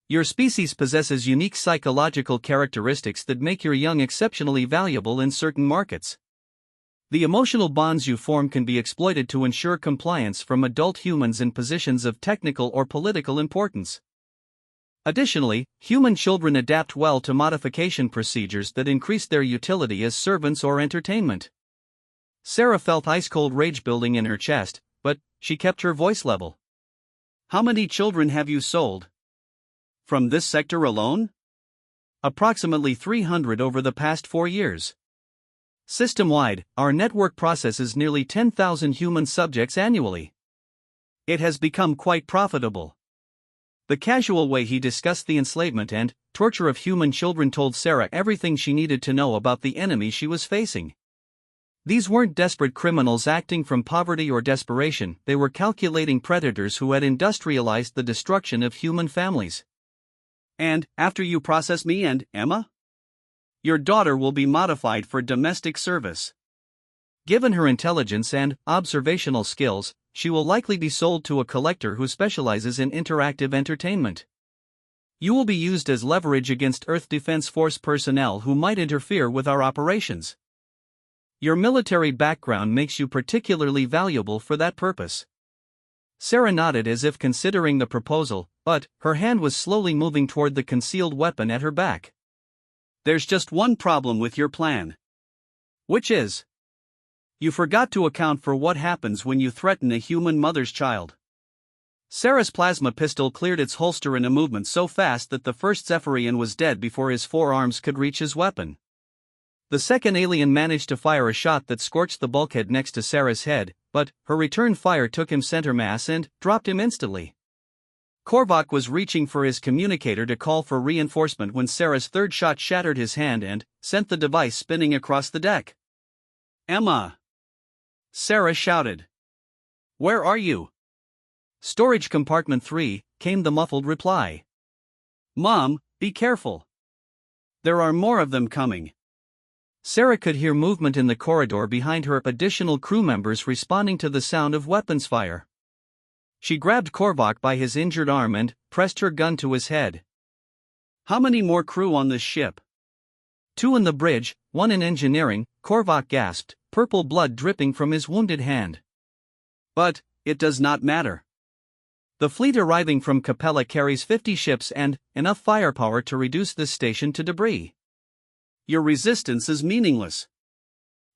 A: "Your species possesses unique psychological characteristics that make your young exceptionally valuable in certain markets. The emotional bonds you form can be exploited to ensure compliance from adult humans in positions of technical or political importance. Additionally, human children adapt well to modification procedures that increase their utility as servants or entertainment." Sarah felt ice-cold rage building in her chest, but she kept her voice level.
B: "How many children have you sold? From this sector alone?"
A: "Approximately 300 over the past 4 years. System-wide, our network processes nearly 10,000 human subjects annually.
B: It has become quite profitable."
A: The casual way he discussed the enslavement and torture of human children told Sarah everything she needed to know about the enemy she was facing. These weren't desperate criminals acting from poverty or desperation, they were calculating predators who had industrialized the destruction of human families.
B: "And after you process me and Emma? Your daughter will be modified for domestic service."
A: "Given her intelligence and observational skills, she will likely be sold to a collector who specializes in interactive entertainment." You will be used as leverage against Earth Defense Force personnel who might interfere with our operations. Your military background makes you particularly valuable for that purpose." Sarah nodded as if considering the proposal, but her hand was slowly moving toward the concealed weapon at her back.
B: "There's just one problem with your plan.
A: Which is?
B: You forgot to account for what happens when you threaten a human mother's child."
A: Sarah's plasma pistol cleared its holster in a movement so fast that the first Zephyrian was dead before his forearms could reach his weapon. The second alien managed to fire a shot that scorched the bulkhead next to Sarah's head, but her return fire took him center mass and dropped him instantly. Korvac was reaching for his communicator to call for reinforcement when Sarah's third shot shattered his hand and sent the device spinning across the deck.
B: "Emma!"
A: Sarah shouted.
B: "Where are you?"
A: "Storage compartment 3, came the muffled reply.
B: "Mom, be careful. There are more of them coming."
A: Sarah could hear movement in the corridor behind her, additional crew members responding to the sound of weapons fire. She grabbed Korvac by his injured arm and pressed her gun to his head.
B: "How many more crew on this ship?"
A: "2 in the bridge, 1 in engineering," Korvac gasped, purple blood dripping from his wounded hand.
B: "But it does not matter.
A: The fleet arriving from Capella carries 50 ships and enough firepower to reduce this station to debris.
B: Your resistance is meaningless."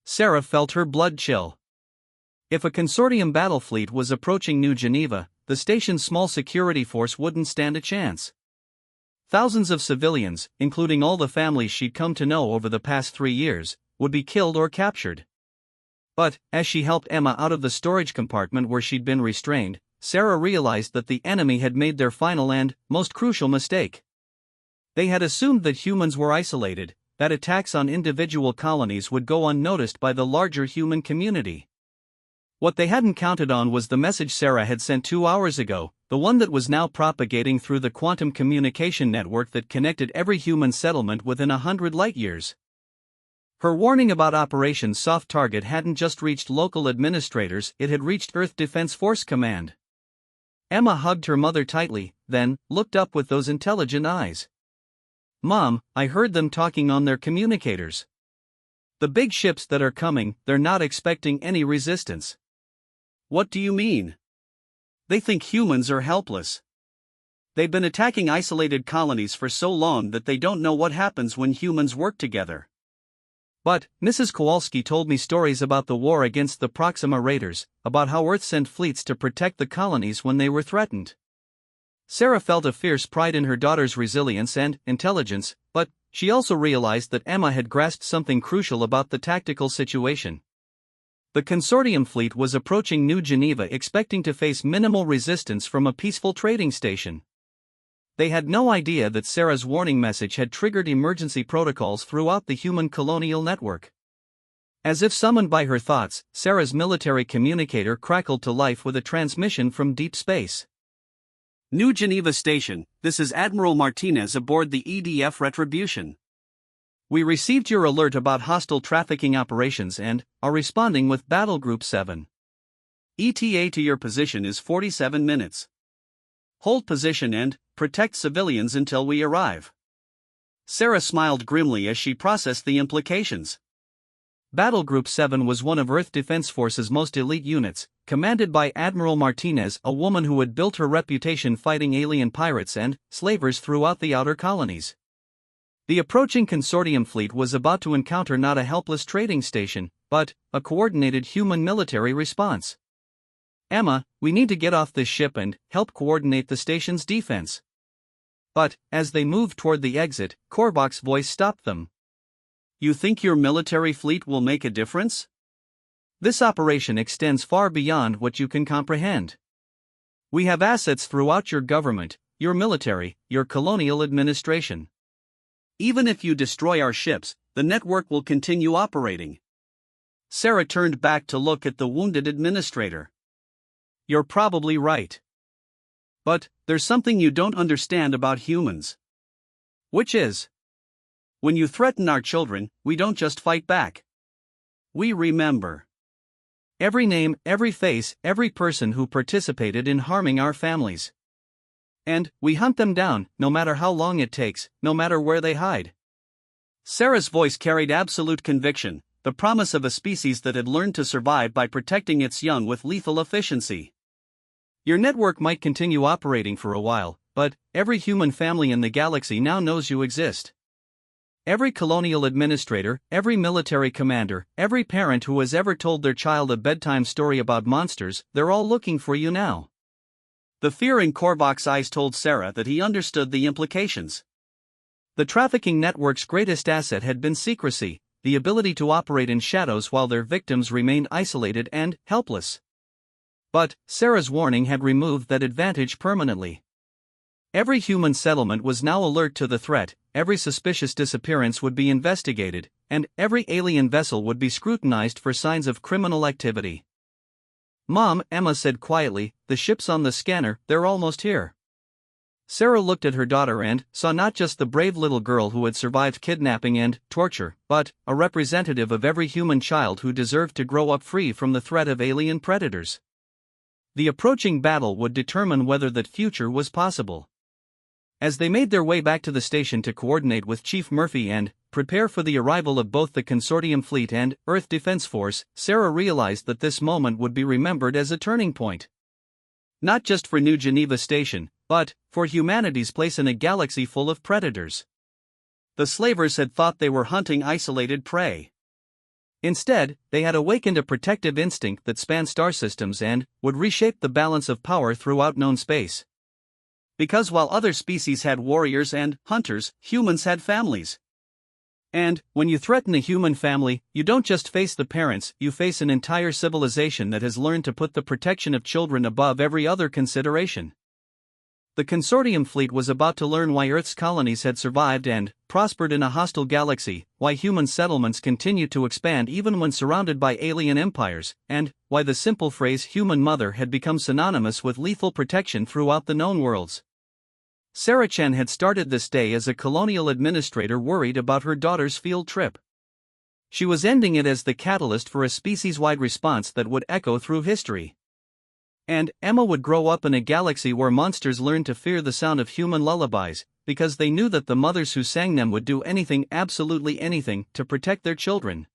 A: Sarah felt her blood chill. If a consortium battle fleet was approaching New Geneva, the station's small security force wouldn't stand a chance. Thousands of civilians, including all the families she'd come to know over the past 3 years, would be killed or captured. But, as she helped Emma out of the storage compartment where she'd been restrained, Sarah realized that the enemy had made their final and most crucial mistake. They had assumed that humans were isolated, that attacks on individual colonies would go unnoticed by the larger human community. What they hadn't counted on was the message Sarah had sent 2 hours ago, the one that was now propagating through the quantum communication network that connected every human settlement within 100 light-years. Her warning about Operation Soft Target hadn't just reached local administrators, it had reached Earth Defense Force Command. Emma hugged her mother tightly, then looked up with those intelligent eyes. "Mom, I heard them talking on their communicators. The big ships that are coming, they're not expecting any resistance."
B: "What do you mean?"
A: "They think humans are helpless. They've been attacking isolated colonies for so long that they don't know what happens when humans work together." "But, Mrs. Kowalski told me stories about the war against the Proxima Raiders, about how Earth sent fleets to protect the colonies when they were threatened." Sarah felt a fierce pride in her daughter's resilience and intelligence, but she also realized that Emma had grasped something crucial about the tactical situation. The consortium fleet was approaching New Geneva expecting to face minimal resistance from a peaceful trading station. They had no idea that Sarah's warning message had triggered emergency protocols throughout the human colonial network. As if summoned by her thoughts, Sarah's military communicator crackled to life with a transmission from deep space.
B: "New Geneva Station, this is Admiral Martinez aboard the EDF Retribution.
A: We received your alert about hostile trafficking operations and are responding with Battle Group 7.
B: ETA to your position is 47 minutes. Hold position and protect civilians until we arrive." Sarah smiled grimly as she processed the implications.
A: Battle Group 7 was one of Earth Defense Force's most elite units, commanded by Admiral Martinez, a woman who had built her reputation fighting alien pirates and slavers throughout the outer colonies. The approaching consortium fleet was about to encounter not a helpless trading station, but a coordinated human military response. "Emma, we need to get off this ship and help coordinate the station's defense." But, as they moved toward the exit, Korvac's voice stopped them.
B: "You think your military fleet will make a difference?
A: This operation extends far beyond what you can comprehend. We have assets throughout your government, your military, your colonial administration.
B: Even if you destroy our ships, the network will continue operating."
A: Sarah turned back to look at the wounded administrator. "You're probably right.
B: But there's something you don't understand about humans."
A: "Which is?"
B: "When you threaten our children, we don't just fight back. We remember.
A: Every name, every face, every person who participated in harming our families. And we hunt them down, no matter how long it takes, no matter where they hide.
B: Sarah's voice carried absolute conviction, the promise of a species that had learned to survive by protecting its young with lethal efficiency.
A: Your network might continue operating for a while, but every human family in the galaxy now knows you exist. Every colonial administrator, every military commander, every parent who has ever told their child a bedtime story about monsters, they're all looking for you now.
B: The fear in Korvac's eyes told Sarah that he understood the implications.
A: The trafficking network's greatest asset had been secrecy, the ability to operate in shadows while their victims remained isolated and helpless. But Sarah's warning had removed that advantage permanently. Every human settlement was now alert to the threat, every suspicious disappearance would be investigated, and every alien vessel would be scrutinized for signs of criminal activity. "Mom," Emma said quietly, "the ship's on the scanner, they're almost here." Sarah looked at her daughter and saw not just the brave little girl who had survived kidnapping and torture, but a representative of every human child who deserved to grow up free from the threat of alien predators. The approaching battle would determine whether that future was possible. As they made their way back to the station to coordinate with Chief Murphy and prepare for the arrival of both the Consortium Fleet and Earth Defense Force, Sarah realized that this moment would be remembered as a turning point. Not just for New Geneva Station, but for humanity's place in a galaxy full of predators. The slavers had thought they were hunting isolated prey. Instead, they had awakened a protective instinct that spanned star systems and would reshape the balance of power throughout known space. Because while other species had warriors and hunters, humans had families. And when you threaten a human family, you don't just face the parents, you face an entire civilization that has learned to put the protection of children above every other consideration. The Consortium fleet was about to learn why Earth's colonies had survived and prospered in a hostile galaxy, why human settlements continued to expand even when surrounded by alien empires, and why the simple phrase "human mother" had become synonymous with lethal protection throughout the known worlds. Sarah Chen had started this day as a colonial administrator worried about her daughter's field trip. She was ending it as the catalyst for a species-wide response that would echo through history. And Emma would grow up in a galaxy where monsters learned to fear the sound of human lullabies, because they knew that the mothers who sang them would do anything, absolutely anything, to protect their children.